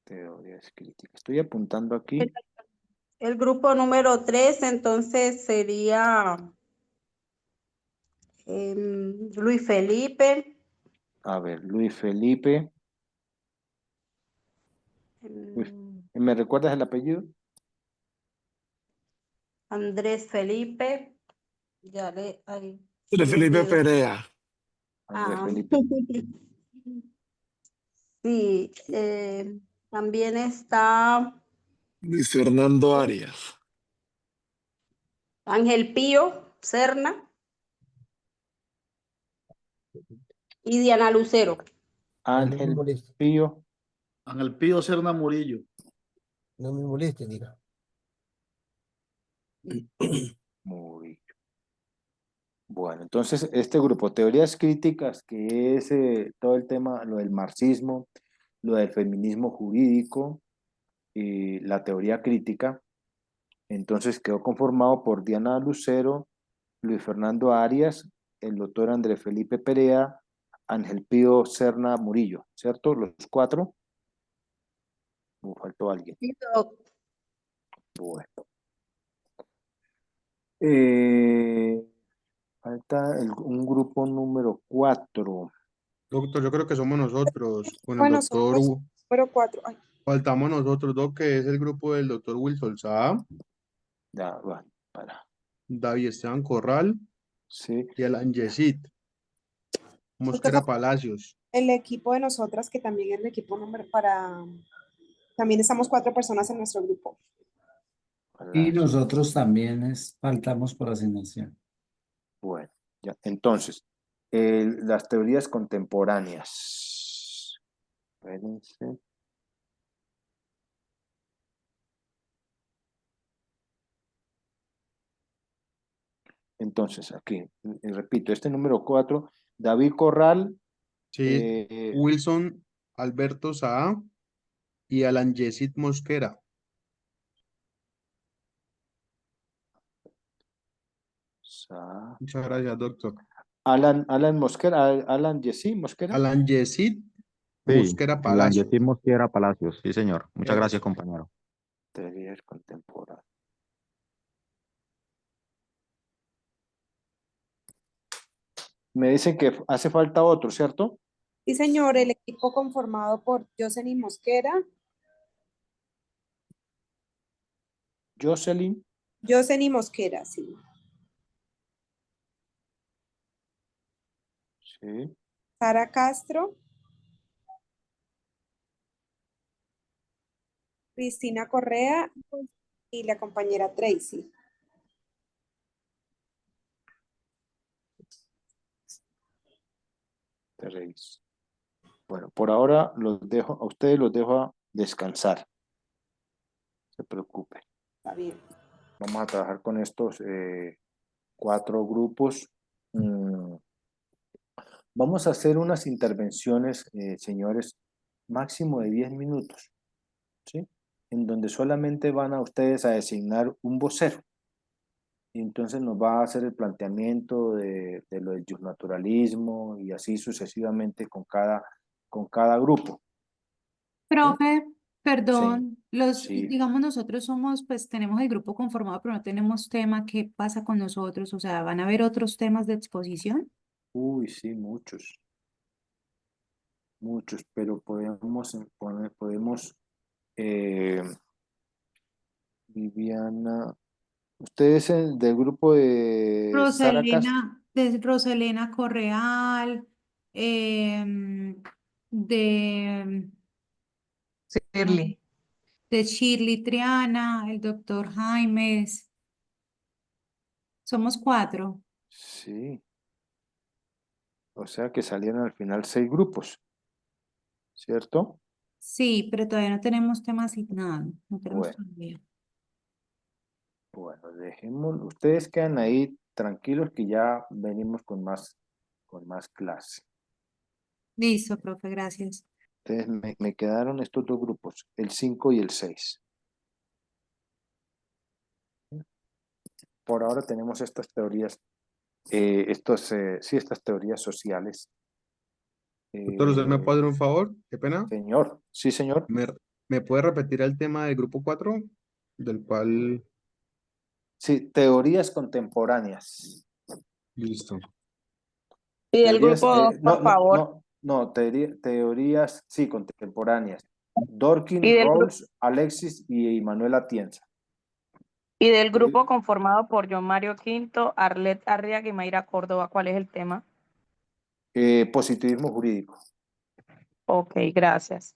Teorías críticas. Estoy apuntando aquí. El grupo número 3 entonces sería Luis Felipe, A ver, Luis Felipe. ¿Me recuerdas el apellido? Andrés Felipe, ya le ahí se De me Felipe olvidó. Perea. Andrés Ah, Felipe. sí, también está Luis Fernando Arias. Ángel Pío Serna y Diana Lucero. Ángel Pío. Ángel Pío Serna Murillo. No me moleste, diga. Murillo. Bueno, entonces este grupo, teorías críticas, que es todo el tema, lo del marxismo, lo del feminismo jurídico y la teoría crítica, entonces quedó conformado por Diana Lucero, Luis Fernando Arias, el doctor Andrés Felipe Perea, Ángel Pío Serna Murillo, ¿cierto? Los cuatro. Me faltó alguien. Bueno. Falta un grupo número 4. Doctor, yo creo que somos nosotros, con el Bueno, doctor, somos número 4. faltamos nosotros dos, que es el grupo del doctor Wilson Saab, Ya, bueno, para. David Esteban Corral Sí. y Alan Yesid Mosquera Palacios. El equipo de nosotras, que también es el equipo número para... También estamos 4 personas en nuestro grupo. Y nosotros también faltamos por asignación. Bueno, ya. Entonces, las teorías contemporáneas. Espérense. Entonces, aquí, repito, este número 4, David Corral. Sí, Wilson Alberto Saab y Alan Yesid Mosquera. Muchas gracias, doctor. Alan Mosquera, Alan Yesid Mosquera. Alan Yesid Sí, Mosquera Palacios. Langetti Mosquera Palacios, sí señor. Muchas gracias, Eso. compañero. Teorías contemporáneas. Me dicen que hace falta otro, ¿cierto? Sí, señor, el equipo conformado por Jocelyn Mosquera, Jocelyn. Jocelyn Mosquera, sí. Sí. Sara Castro, Cristina Correa y la compañera Tracy. Bueno, por ahora los dejo, a ustedes los dejo a descansar. No se preocupen. Está bien. Vamos a trabajar con estos 4 grupos. Vamos a hacer unas intervenciones, señores, máximo de 10 minutos, ¿sí? En donde solamente van a ustedes a designar un vocero. Y entonces nos va a hacer el planteamiento de lo del naturalismo y así sucesivamente con cada grupo. Profe, Sí, perdón, sí. digamos, nosotros somos, pues tenemos el grupo conformado, pero no tenemos tema. ¿Qué pasa con nosotros? O sea, ¿van a haber otros temas de exposición? Uy, sí, muchos, pero podemos, Viviana, usted es el del grupo de Sara Castro. Roselena Correal, de, Shirley. de Shirley Triana, el doctor Jaimes. Somos 4. Sí, o sea que salieron al final 6 grupos, ¿cierto? Sí, pero todavía no tenemos tema asignado. No tenemos Bueno, todavía. bueno, dejemos, ustedes quedan ahí tranquilos que ya venimos con más clase. Listo, profe, gracias. Entonces me quedaron estos dos grupos, el 5 y el 6. Por ahora tenemos estas teorías, estas teorías sociales. Doctor, ¿usted me puede hacer un favor? Qué pena. Señor, sí, señor. ¿Me puede repetir el tema del grupo 4? Del cual... Sí, teorías contemporáneas. Listo. Y del Teorías, grupo 2, por favor. teorías, sí, contemporáneas. Dorkin, Y del, Rawls, Alexis y Manuel Atienza. y del grupo conformado por John Mario Quinto, Arlet Arriaga y Mayra Córdoba, ¿cuál es el tema? Positivismo jurídico. Ok, gracias.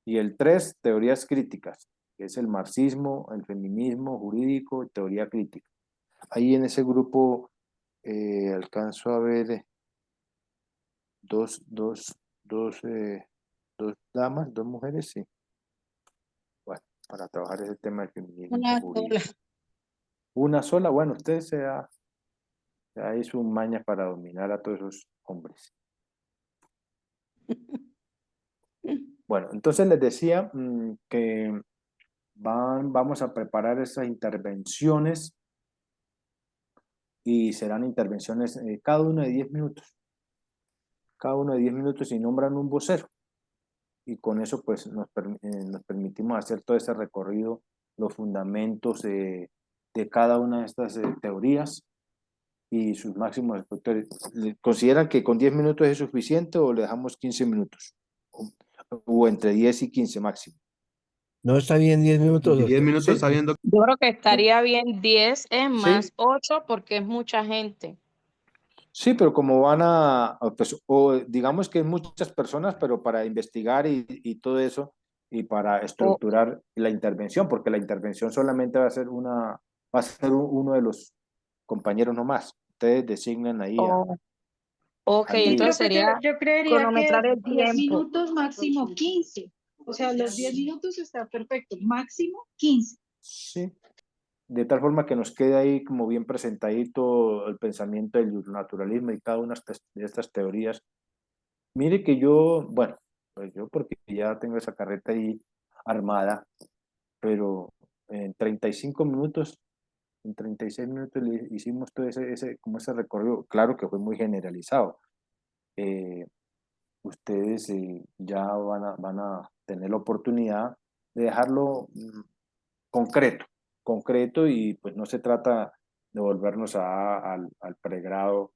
Y el 3, teorías críticas, que es el marxismo, el feminismo jurídico y teoría crítica. Ahí en ese grupo alcanzo a ver dos damas, dos mujeres, sí. Bueno, para trabajar ese tema del feminismo Una jurídico. sola. Una sola, bueno, usted se hizo un maña para dominar a todos esos hombres. Bueno, entonces les decía que vamos a preparar esas intervenciones y serán intervenciones cada uno de 10 minutos. Cada uno de 10 minutos y nombran un vocero. Y con eso pues nos permitimos hacer todo ese recorrido, los fundamentos de cada una de estas teorías y sus máximos efectos. ¿Consideran que con 10 minutos es suficiente o le dejamos 15 minutos? O entre 10 y 15 máximo. No está bien 10 minutos, 10 doctor. minutos Sí. está bien, doctor. Yo creo que estaría bien 10 más Sí. 8 porque es mucha gente. Sí, pero como pues, o digamos que muchas personas, pero para investigar y todo eso, y para estructurar la intervención, porque la intervención solamente va a ser uno de los compañeros nomás. Ustedes designan ahí Ok, al líder. entonces sería Yo creería cronometrar que el 10 tiempo. minutos, máximo 15. O sea, los 10 minutos está perfecto, máximo 15. Sí. De tal forma que nos quede ahí como bien presentadito el pensamiento del naturalismo y cada una de estas teorías. Mire que yo, bueno, pues yo porque ya tengo esa carreta ahí armada, pero en 35 minutos, en 36 minutos hicimos todo como ese recorrido. Claro que fue muy generalizado. Ustedes ya van a tener la oportunidad de dejarlo concreto y pues no se trata de volvernos al pregrado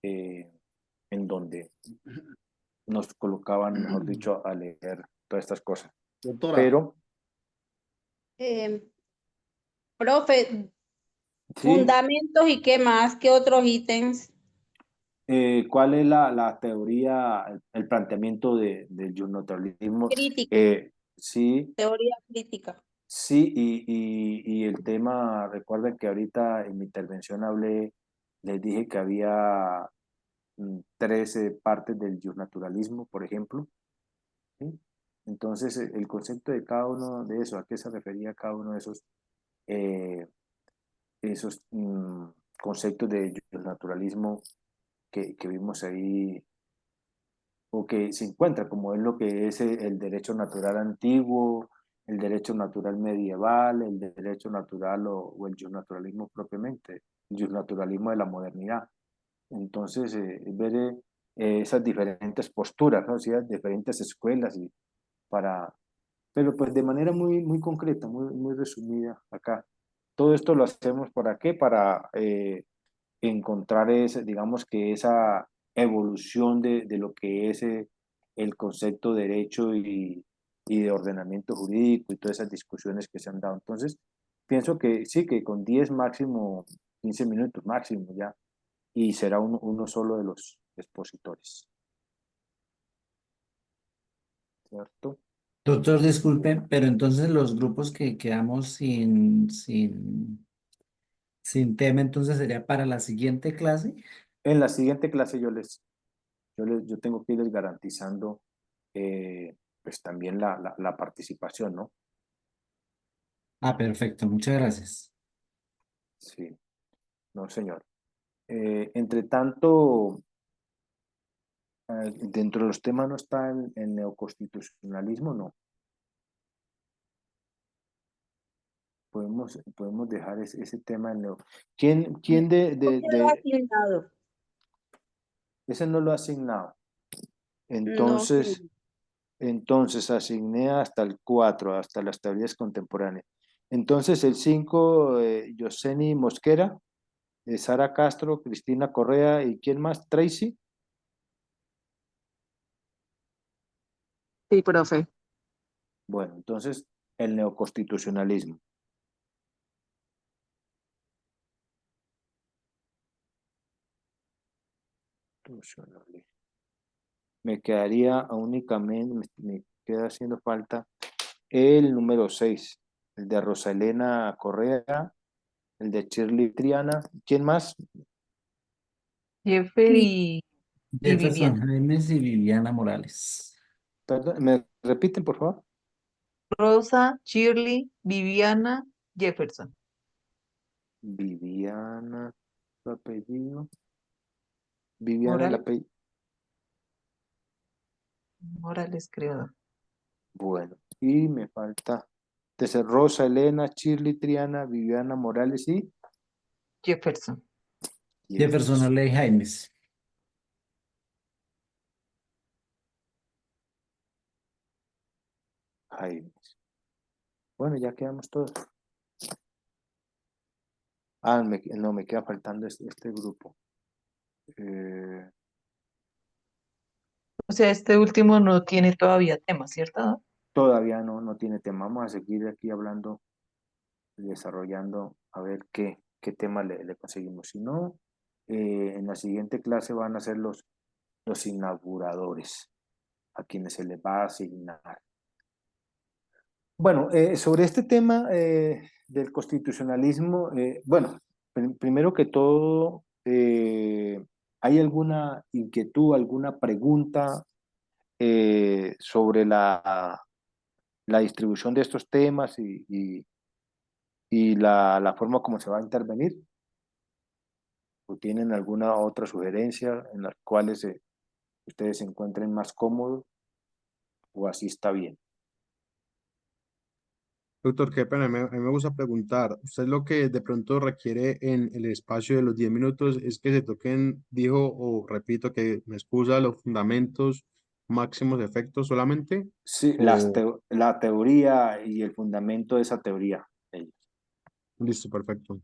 en donde nos colocaban, mejor dicho, a leer todas estas cosas. Doctora. Pero, Profe, sí, fundamentos y qué más, qué otros ítems. ¿cuál es la teoría, el planteamiento del naturalismo? Crítica, Sí, teoría crítica. sí, y el tema, recuerden que ahorita en mi intervención les dije que había 13 partes del naturalismo, por ejemplo. ¿Sí? Entonces, el concepto de cada uno de esos, ¿a qué se refería cada uno de esos conceptos de naturalismo que vimos ahí, o que se encuentra, como es lo que es el derecho natural antiguo, el derecho natural medieval, el derecho natural o el naturalismo propiamente, el naturalismo de la modernidad? Entonces, ver esas diferentes posturas, ¿no? O sea, diferentes escuelas, pero pues de manera muy concreta, muy resumida acá. Todo esto lo hacemos ¿para qué? Para encontrar digamos que esa evolución de lo que es el concepto de derecho y de ordenamiento jurídico y todas esas discusiones que se han dado. Entonces, pienso que sí, que con 10 máximo, 15 minutos máximo ya, y será uno solo de los expositores. ¿Cierto? Doctor, disculpe, pero entonces los grupos que quedamos sin tema, entonces sería para la siguiente clase. En la siguiente clase yo tengo que irles garantizando pues también la participación, ¿no? Ah, perfecto, muchas gracias. Sí. No, señor. Entre tanto, dentro de los temas no está el neoconstitucionalismo, no. Podemos dejar ese tema del neo. ¿Quién Asignado. ese no lo ha asignado? No, Entonces, asigné hasta el 4, hasta las teorías contemporáneas. Entonces, el 5, Yoseni Mosquera, Sara Castro, Cristina Correa, ¿y quién más? Tracy. Sí, profe. Bueno, entonces, el neoconstitucionalismo. Me quedaría únicamente, me queda haciendo falta el número 6, el de Rosalena Correa, el de Shirley Triana. ¿Quién más? Jeffer Sí. y Jefferson Viviana. Jaimes y Viviana Morales. Perdón, ¿me repiten, por favor? Rosa, Shirley, Viviana, Jefferson. Viviana, su apellido. Viviana, el Morales. apellido. Morales, creo. Bueno, y me falta. Entonces, Rosa, Elena, Shirley Triana, Viviana Morales y Jefferson. Jefferson Oley Jaimes. Jaimes. Bueno, ya quedamos todos. No, me queda faltando este grupo. O sea, este último no tiene todavía tema, ¿cierto? Todavía no tiene tema. Vamos a seguir aquí hablando, desarrollando, a ver qué tema le conseguimos. Si no, en la siguiente clase van a ser los inauguradores, a quienes se les va a asignar. Bueno, sobre este tema del constitucionalismo, bueno, primero que todo, ¿hay alguna inquietud, alguna pregunta sobre la distribución de estos temas y la forma como se va a intervenir? ¿O tienen alguna otra sugerencia en las cuales ustedes se encuentren más cómodos o así está bien? Doctor, qué pena, a mí me gusta preguntar, usted lo que de pronto requiere en el espacio de los 10 minutos es que se toquen, dijo o repito que me excusa, los fundamentos máximos de efectos solamente, Sí, o la teoría y el fundamento de esa teoría. listo, perfecto.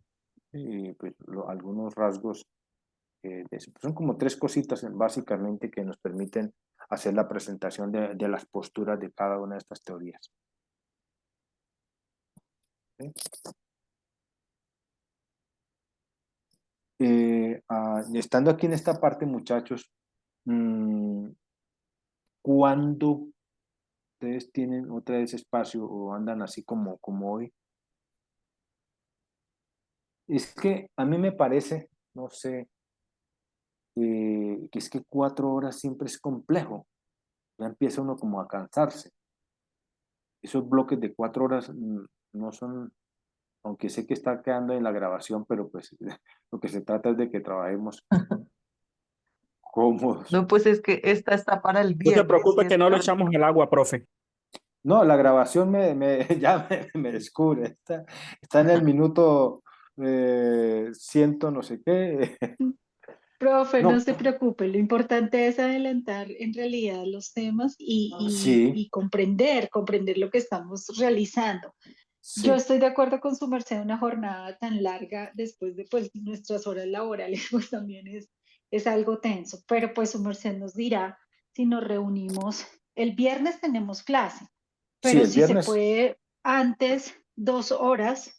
Y pues algunos rasgos de eso. Son como 3 cositas básicamente que nos permiten hacer la presentación de las posturas de cada una de estas teorías. ¿Sí? Estando aquí en esta parte, muchachos, ¿cuándo ustedes tienen otra vez espacio o andan así como hoy? Es que a mí me parece, no sé, que es que 4 horas siempre es complejo. Ya empieza uno como a cansarse. Esos bloques de 4 horas no son, aunque sé que está quedando en la grabación, pero pues lo que se trata es de que trabajemos cómodos. No, pues es que esta está para el No se viernes. preocupe Y que no lo esta, echamos al agua, profe. No, la grabación ya me descubre. Está en el minuto ciento no sé qué. Profe, no No, se preocupe, lo importante es adelantar en realidad los temas sí, y comprender lo que estamos realizando. Yo sí, estoy de acuerdo con su merced, una jornada tan larga después de pues, nuestras horas laborales, pues también es algo tenso, pero pues su merced nos dirá si nos reunimos. El viernes tenemos clase, sí, pero el si se viernes. puede antes, 2 horas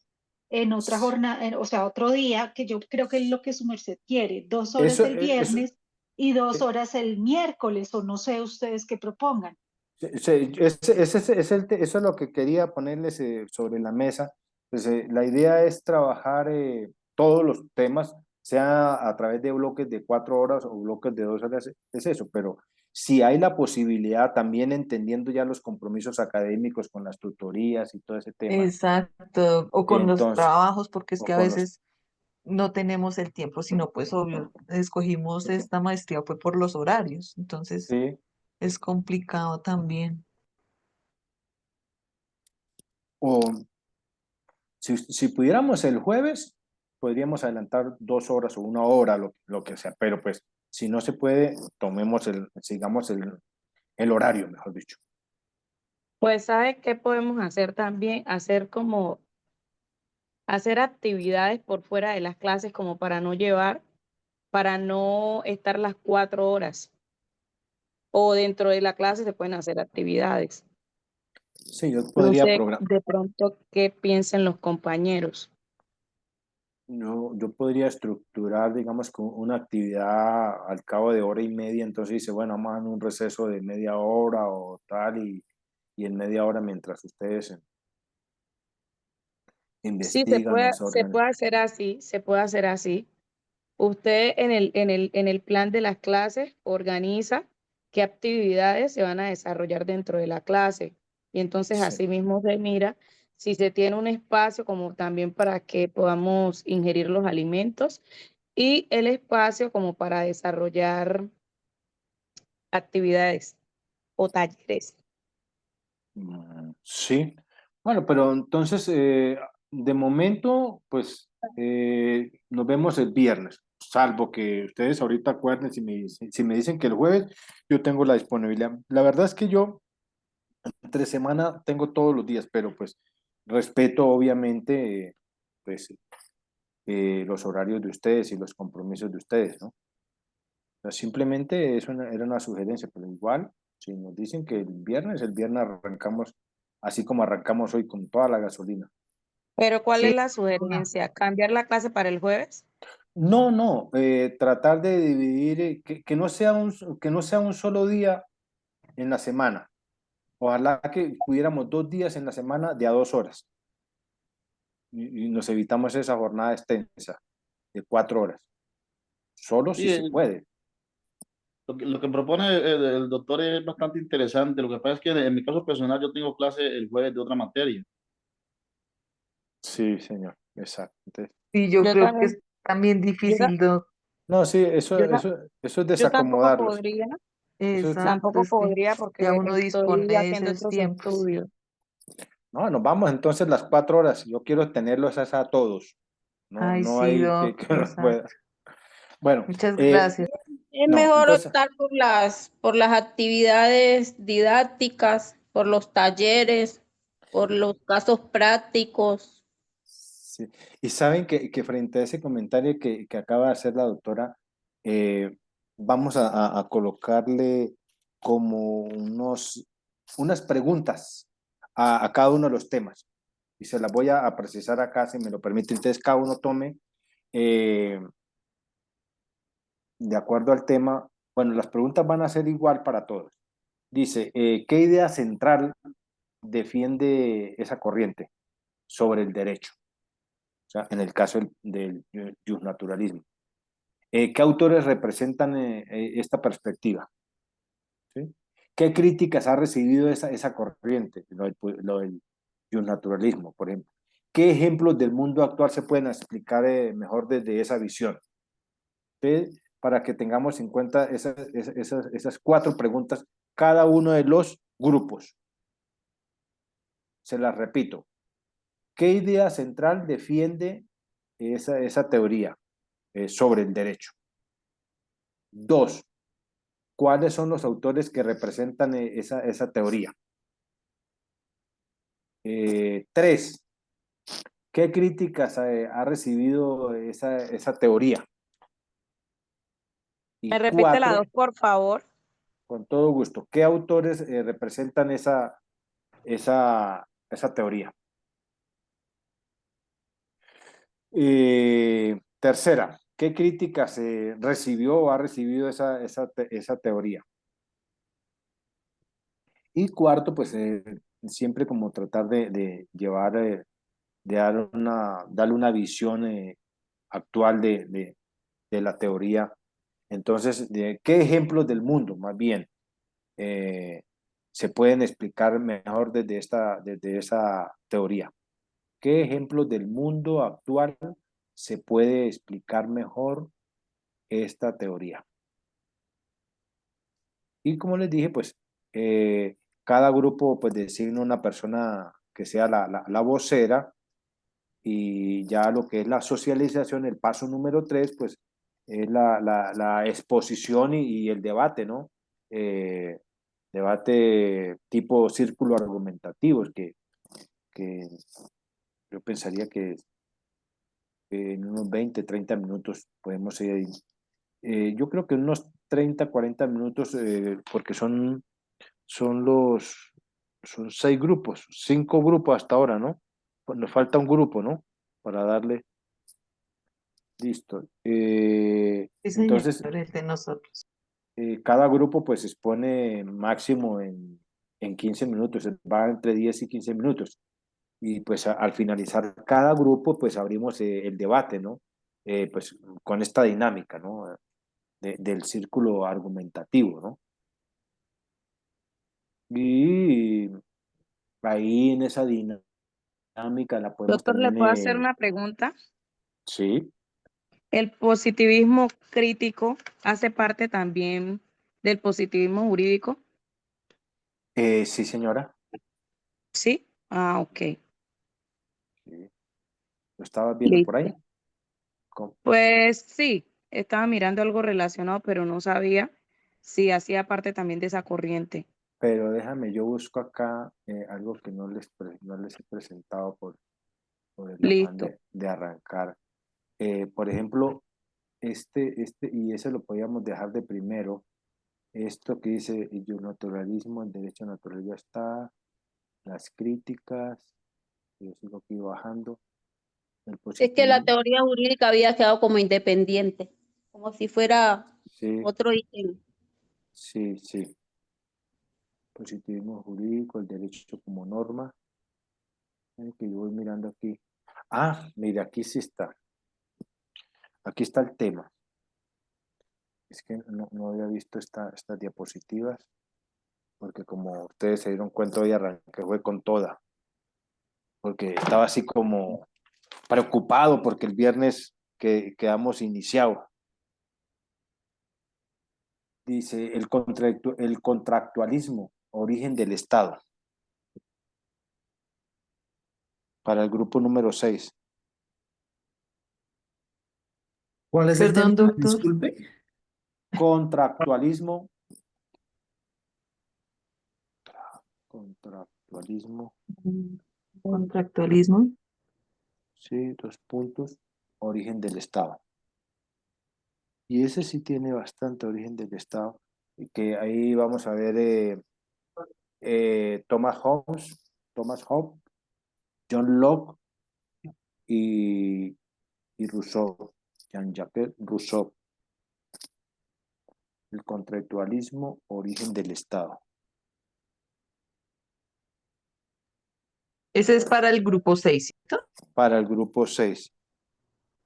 en otra jornada, o sea, otro día, que yo creo que es lo que su merced quiere, 2 horas Eso, el viernes y 2 horas el miércoles, o no sé ustedes qué propongan. eso es lo que quería ponerles sobre la mesa. Pues, la idea es trabajar todos los temas, sea a través de bloques de 4 horas o bloques de 2 horas, es eso, pero si hay la posibilidad, también entendiendo ya los compromisos académicos con las tutorías y todo ese tema, exacto, o con los entonces, trabajos, porque es o que a con los, veces no tenemos el tiempo, sino pues obvio, escogimos esta maestría fue por los horarios, entonces Sí. es complicado también. O si pudiéramos el jueves, podríamos adelantar 2 horas o 1 hora, lo que sea, pero pues si no se puede, sigamos el horario, mejor dicho. Pues, ¿sabes qué podemos hacer también? Hacer actividades por fuera de las clases como para no estar las 4 horas. O dentro de la clase se pueden hacer actividades. Sí, yo No podría sé programar. de pronto qué piensen los compañeros. No, yo podría estructurar, digamos, con una actividad al cabo de 1 hora y media, entonces dice, bueno, vamos a dar un receso de media hora o tal, y en media hora mientras ustedes Sí, investigan o se se organizan. puede hacer así, se puede hacer así. Usted en el plan de las clases organiza qué actividades se van a desarrollar dentro de la clase. Y entonces Sí. así mismo se mira si se tiene un espacio como también para que podamos ingerir los alimentos y el espacio como para desarrollar actividades o talleres. Sí. Bueno, pero entonces, de momento, pues nos vemos el viernes, salvo que ustedes ahorita acuerden, si me dicen que el jueves, yo tengo la disponibilidad. La verdad es que yo entre semana tengo todos los días, pero pues respeto obviamente pues, los horarios de ustedes y los compromisos de ustedes, ¿no? O sea, simplemente era una sugerencia, pero igual, si nos dicen que el viernes arrancamos así como arrancamos hoy con toda la gasolina. Pero ¿cuál Sí, es la sugerencia? ¿Cambiar la clase para el jueves? No, no, tratar de dividir, que no sea que no sea un solo día en la semana. Ojalá que pudiéramos 2 días en la semana de a 2 horas y nos evitamos esa jornada extensa de 4 horas. Solo si Sí, se puede. lo que propone el doctor es bastante interesante. Lo que pasa es que en mi caso personal yo tengo clase el jueves de otra materia. Sí, señor, exacto. Entonces, y yo Yo creo que también, es también yo, ta- difícil, Doc. no, sí, yo, ta- eso es yo tampoco desacomodarlos. podría, Eso es, Exacto, tampoco es que podría ya porque uno dispone estoy de haciendo esos otros tiempos. estudios. no, nos vamos entonces las 4 horas. Yo quiero tenerlos a todos. No, Ay, no sí, hay Doc, que no pueda. exacto. Bueno, Muchas gracias. Es no, mejor entonces, optar por las actividades didácticas, por los talleres, por los casos prácticos. sí. Y saben que frente a ese comentario que acaba de hacer la doctora, vamos a colocarle como unas preguntas a cada uno de los temas. Y se las voy a precisar acá, si me lo permite. Entonces, cada uno tome, eh, de acuerdo al tema, bueno, las preguntas van a ser igual para todos. Dice, ¿qué idea central defiende esa corriente sobre el derecho? O sea, en el caso del justnaturalismo. ¿Qué autores representan esta perspectiva? ¿Sí? ¿Qué críticas ha recibido esa corriente, lo del justnaturalismo, por ejemplo? ¿Qué ejemplos del mundo actual se pueden explicar mejor desde esa visión? ¿Sí? Para que tengamos en cuenta esas 4 preguntas, cada uno de los grupos. Se las repito. ¿Qué idea central defiende esa teoría sobre el derecho? 2, ¿cuáles son los autores que representan esa teoría? 3, ¿qué críticas ha recibido esa teoría? Y ¿Me repite la 4, dos, por favor? con todo gusto, ¿qué autores representan esa teoría? Tercera, ¿qué críticas recibió o ha recibido esa teoría? Y cuarto, pues siempre como tratar de llevar, de darle una visión actual de la teoría. Entonces, ¿qué ejemplos del mundo, más bien, se pueden explicar mejor desde esa teoría? ¿Qué ejemplos del mundo actual se puede explicar mejor esta teoría. Y como les dije, pues cada grupo pues designa una persona que sea la vocera, y ya lo que es la socialización, el paso número 3, pues es la exposición y el debate, ¿no? Debate tipo círculo argumentativo, que yo pensaría que en unos 20, 30 minutos podemos ir ahí. Yo creo que en unos 30, 40 minutos, porque son 6 grupos, 5 grupos hasta ahora, ¿no? Pues nos falta un grupo, ¿no? Para darle, listo. Sí, señor, Entonces, el de nosotros. cada grupo pues expone máximo en 15 minutos, va entre 10 y 15 minutos. Y pues al finalizar cada grupo, pues abrimos el debate, ¿no? Pues con esta dinámica, ¿no? Del círculo argumentativo, ¿no? Y ahí en esa dinámica la podemos Doctor, ¿le también, puedo hacer una pregunta? sí, ¿El positivismo crítico hace parte también del positivismo jurídico? sí señora, ¿Sí? Ah, ok. sí. ¿Lo estabas viendo por ahí? Listo. Pues sí, estaba mirando algo relacionado, pero no sabía si hacía parte también de esa corriente. Pero déjame, yo busco acá algo que no les he presentado por el afán Listo. de arrancar. Por ejemplo, y ese lo podíamos dejar de primero. Esto que dice el naturalismo, el derecho natural ya está, las críticas, yo sigo aquí bajando, el Es que la positivismo, teoría jurídica había quedado como independiente, como si fuera sí, otro ítem. sí, positivismo jurídico, el derecho como norma, que yo voy mirando aquí. Ah, mira, aquí sí está. Aquí está el tema. Es que no había visto estas diapositivas, porque como ustedes se dieron cuenta, hoy arranqué, fue con toda, porque estaba así como preocupado porque el viernes que quedamos iniciado. Dice el contractualismo, origen del Estado, para el grupo número 6. ¿Cuál es el tema? Perdón, doctor. Disculpe. Contractualismo, Contractualismo. sí, 2 puntos, origen del Estado. Y ese sí tiene bastante origen del Estado, y que ahí vamos a ver Thomas Hobbes, John Locke y Rousseau, Jean-Jacques Rousseau. El contractualismo, origen del Estado. Ese es para el grupo 6, ¿cierto? Para el grupo 6.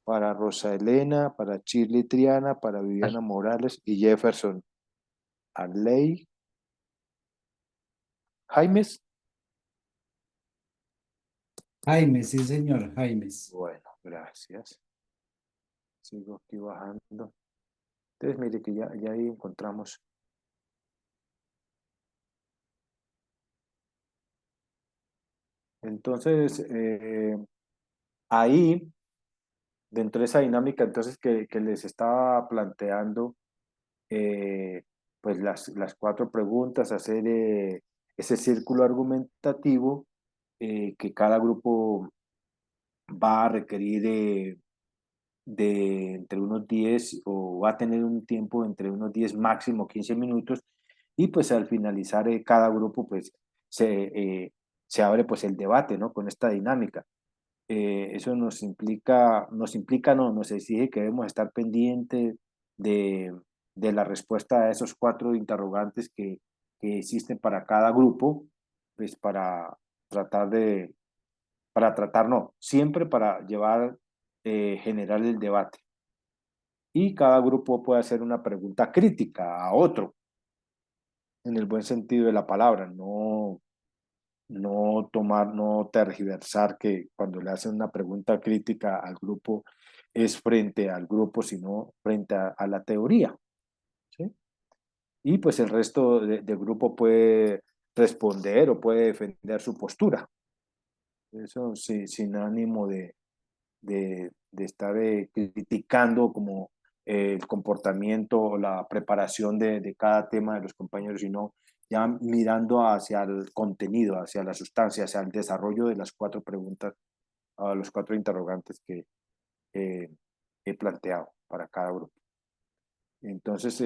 Para Rosa Elena, para Shirley Triana, para Viviana Morales y Jefferson Arley. Jaimes. Jaime, sí, señor, Jaimes. Bueno, gracias. Sigo aquí bajando. Entonces, mire que ya ahí encontramos. Entonces, ahí, dentro de esa dinámica, entonces que les estaba planteando, pues las 4 preguntas, hacer ese círculo argumentativo, que cada grupo va a requerir de entre unos 10 o va a tener un tiempo entre unos 10 máximo 15 minutos, y pues al finalizar cada grupo pues se abre pues el debate, ¿no? Con esta dinámica. Eso nos exige que debemos estar pendientes de la respuesta a esos 4 interrogantes que existen para cada grupo, pues siempre para generar el debate. Y cada grupo puede hacer una pregunta crítica a otro, en el buen sentido de la palabra, no no tomar, no tergiversar que cuando le hacen una pregunta crítica al grupo es frente al grupo, sino frente a la teoría, ¿sí? Y pues el resto del grupo puede responder o puede defender su postura. Eso sí, sin ánimo de estar criticando como el comportamiento o la preparación de cada tema de los compañeros, sino ya mirando hacia el contenido, hacia la sustancia, hacia el desarrollo de las 4 preguntas, a los 4 interrogantes que he planteado para cada grupo. Entonces,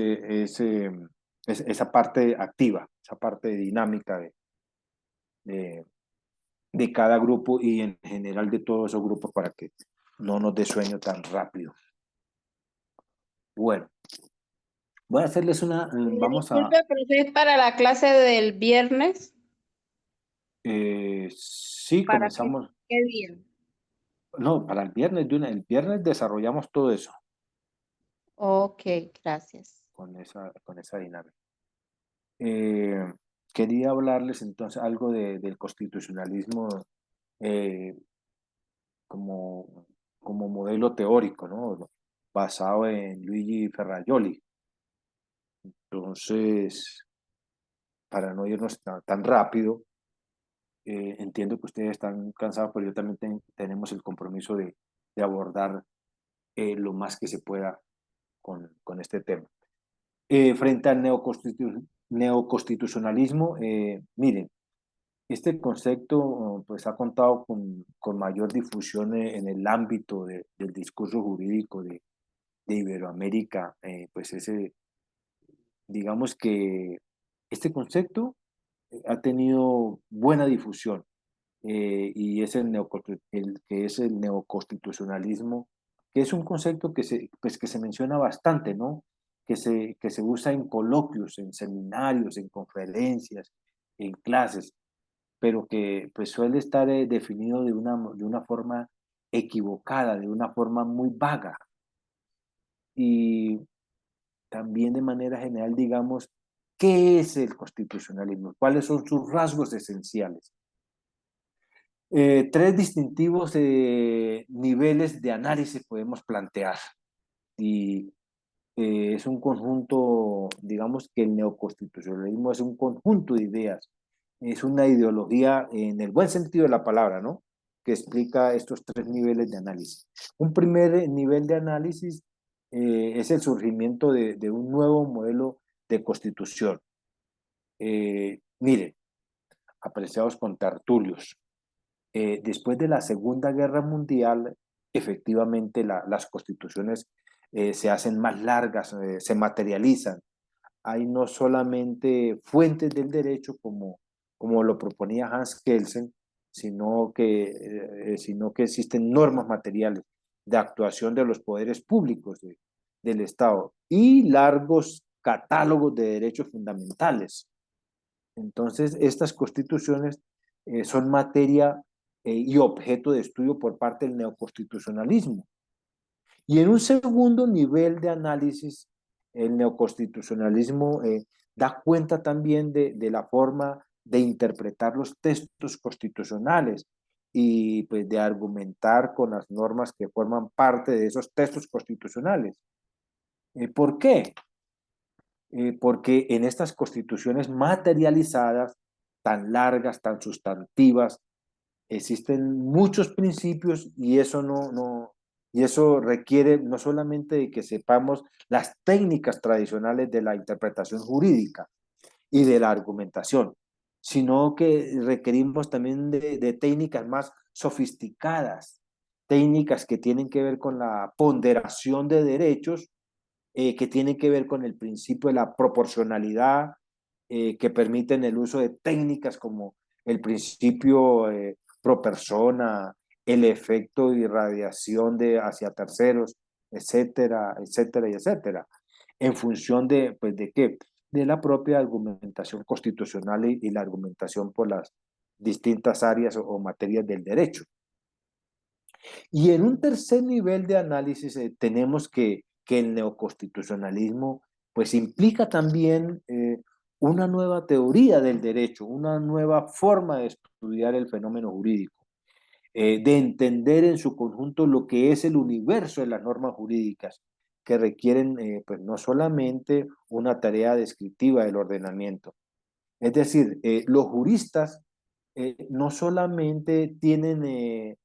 esa parte activa, esa parte dinámica de cada grupo y en general de todos esos grupos para que no nos dé sueño tan rápido. Bueno, voy a hacerles una, vamos a, Disculpe, pero si es para la clase del viernes, sí, ¿para qué, comenzamos, qué día? no, para el viernes, el viernes desarrollamos todo eso Ok, gracias. con esa dinámica. Quería hablarles entonces algo del constitucionalismo como modelo teórico, ¿no? Basado en Luigi Ferrajoli. Entonces, para no irnos tan rápido, entiendo que ustedes están cansados, pero yo también tenemos el compromiso de abordar lo más que se pueda con este tema. Frente al neoconstitucionalismo, miren, este concepto pues ha contado con mayor difusión en el ámbito del discurso jurídico de Iberoamérica, pues digamos que este concepto ha tenido buena difusión y es que es el neoconstitucionalismo, que es un concepto pues, que se menciona bastante, ¿no? Que se usa en coloquios, en seminarios, en conferencias, en clases, pero que pues suele estar definido de una forma equivocada, de una forma muy vaga. Y también de manera general, digamos, ¿qué es el constitucionalismo? ¿Cuáles son sus rasgos esenciales? 3 distintivos niveles de análisis podemos plantear. Y es un conjunto, digamos que el neoconstitucionalismo es un conjunto de ideas, es una ideología en el buen sentido de la palabra, ¿no? Que explica estos 3 niveles de análisis. Un primer nivel de análisis es el surgimiento de un nuevo modelo de constitución. Miren, apreciados contertulios, después de la Segunda Guerra Mundial, efectivamente las constituciones se hacen más largas, se materializan. Hay no solamente fuentes del derecho como lo proponía Hans Kelsen, sino que existen normas materiales de actuación de los poderes públicos del Estado y largos catálogos de derechos fundamentales. Entonces, estas constituciones son materia y objeto de estudio por parte del neoconstitucionalismo. Y en un segundo nivel de análisis, el neoconstitucionalismo da cuenta también de la forma de interpretar los textos constitucionales y pues de argumentar con las normas que forman parte de esos textos constitucionales. ¿Por qué? Porque en estas constituciones materializadas, tan largas, tan sustantivas, existen muchos principios y y eso requiere no solamente de que sepamos las técnicas tradicionales de la interpretación jurídica y de la argumentación, sino que requerimos también de técnicas más sofisticadas, técnicas que tienen que ver con la ponderación de derechos, que tienen que ver con el principio de la proporcionalidad, que permiten el uso de técnicas como el principio pro persona, el efecto de irradiación hacia terceros, etcétera, etcétera y etcétera, en función pues, ¿de qué? De la propia argumentación constitucional y la argumentación por las distintas áreas o materias del derecho. Y en un tercer nivel de análisis tenemos que el neoconstitucionalismo pues implica también una nueva teoría del derecho, una nueva forma de estudiar el fenómeno jurídico, de entender en su conjunto lo que es el universo de las normas jurídicas, que requieren pues no solamente una tarea descriptiva del ordenamiento. Es decir, los juristas no solamente tienen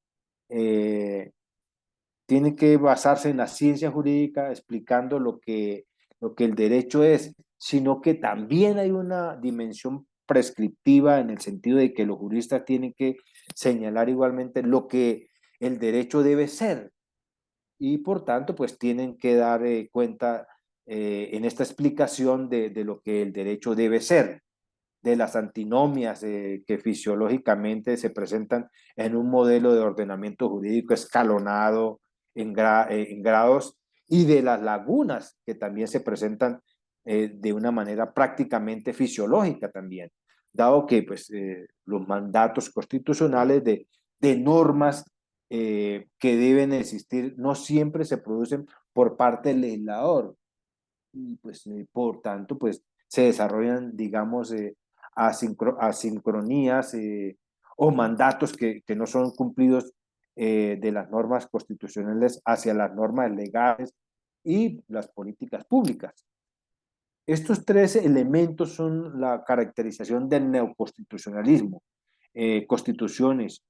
que basarse en la ciencia jurídica explicando lo que el derecho es, sino que también hay una dimensión prescriptiva en el sentido de que los juristas tienen que señalar igualmente lo que el derecho debe ser y por tanto pues tienen que dar cuenta en esta explicación de lo que el derecho debe ser, de las antinomias que fisiológicamente se presentan en un modelo de ordenamiento jurídico escalonado en grados y de las lagunas que también se presentan de una manera prácticamente fisiológica también, dado que pues, los mandatos constitucionales de normas que deben existir no siempre se producen por parte del legislador y pues por tanto pues se desarrollan digamos asincronías o mandatos que no son cumplidos de las normas constitucionales hacia las normas legales y las políticas públicas. Estos tres elementos son la caracterización del neoconstitucionalismo. Constituciones,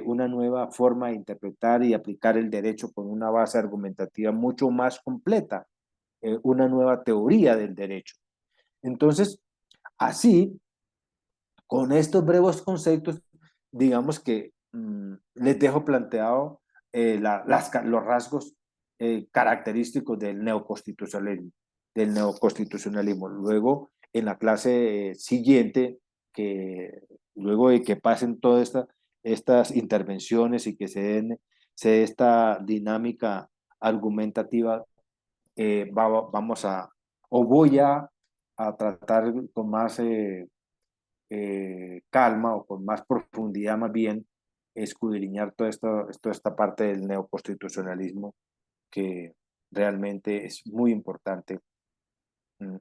una nueva forma de interpretar y aplicar el derecho con una base argumentativa mucho más completa, una nueva teoría del derecho. Entonces, así, con estos breves conceptos, digamos que les dejo planteado los rasgos característicos del neoconstitucionalismo. Luego, en la clase siguiente, luego de que pasen todas estas intervenciones y que se dé esta dinámica argumentativa, vamos a, o voy a tratar con más calma o con más profundidad más bien escudriñar toda esta parte del neoconstitucionalismo que realmente es muy importante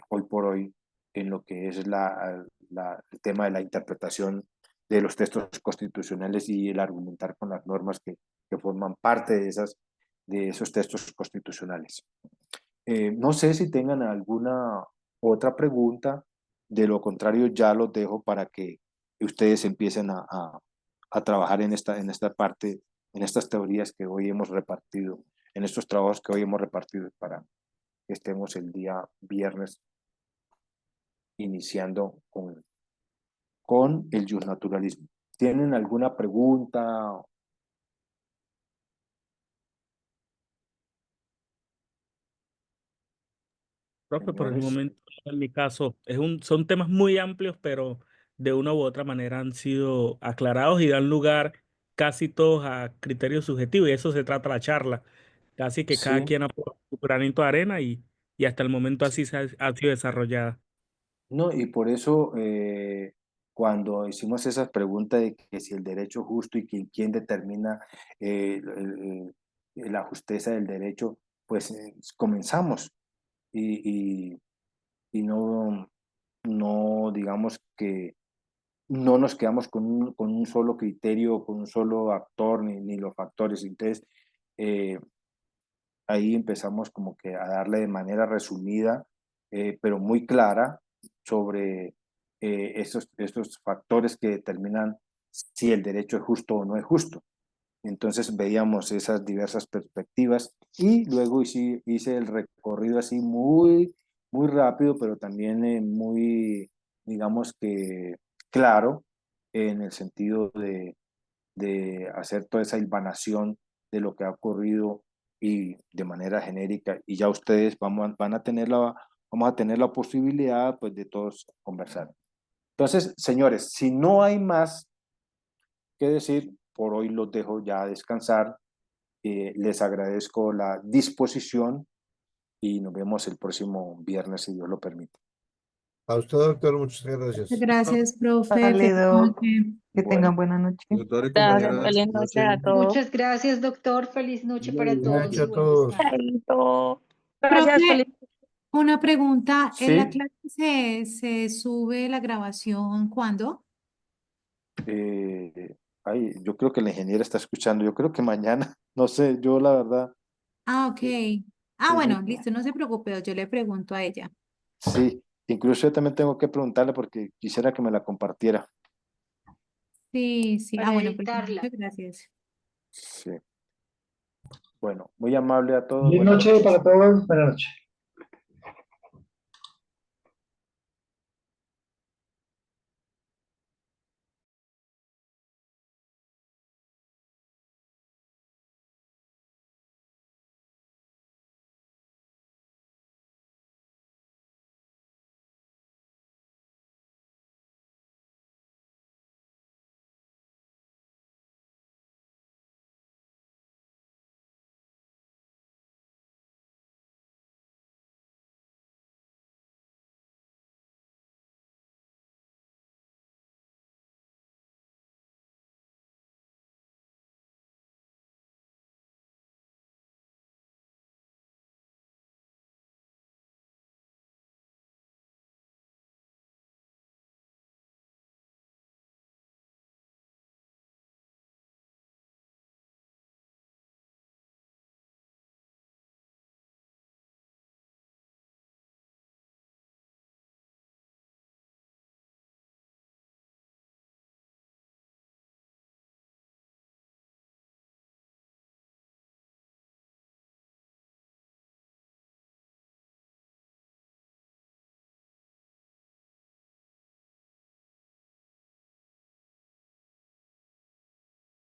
hoy por hoy en lo que es el tema de la interpretación de los textos constitucionales y el argumentar con las normas que forman parte de esos textos constitucionales. No sé si tengan alguna otra pregunta, de lo contrario ya los dejo para que ustedes empiecen a trabajar en esta parte, en estas teorías que hoy hemos repartido, en estos trabajos que hoy hemos repartido para que estemos el día viernes iniciando con el justnaturalismo. ¿Tienen alguna pregunta? Profe, por el Señores. momento, en mi caso, son temas muy amplios, pero de una u otra manera han sido aclarados y dan lugar casi todos a criterios subjetivos, y eso se trata la charla. Casi que cada Sí. quien aporta su granito de arena y hasta el momento así ha sido desarrollada. No, y por eso cuando hicimos esas preguntas de que si el derecho es justo y quién determina la justeza del derecho, pues comenzamos y no digamos que no nos quedamos con un solo criterio, con un solo actor, ni los factores. Entonces, ahí empezamos como que a darle de manera resumida, pero muy clara, sobre estos factores que determinan si el derecho es justo o no es justo. Entonces veíamos esas diversas perspectivas y luego hice el recorrido así muy, muy rápido, pero también muy, digamos que claro, en el sentido de hacer toda esa hilvanación de lo que ha ocurrido y de manera genérica. Y ya ustedes vamos a tener la posibilidad pues, de todos conversar. Entonces, señores, si no hay más que decir, por hoy los dejo ya descansar. Les agradezco la disposición y nos vemos el próximo viernes, si Dios lo permite. A usted, doctor, muchas gracias. Gracias, profe. Válido. Feliz noche. Que tengan buena noche. Doctor y Gracias, compañeras, feliz noche a todos. Muchas gracias, doctor. Feliz noche para Buenas todos noches y a buen todos. descanso. Chaito. Profe, Gracias, feliz Una pregunta, ¿en la Sí, clase se sube la grabación cuándo? ay, yo creo que la ingeniera está escuchando. Yo creo que mañana, no sé, yo la verdad, Ah, ok. Ah, es bueno, mi- listo, no se preocupe, yo le pregunto a ella. sí, incluso yo también tengo que preguntarle porque quisiera que me la compartiera. Sí, sí. Ah, para bueno, pues editarla. muchas gracias. Sí, bueno, muy amable a todos. Buenas Buenas noches noches. para todos. Buenas noches.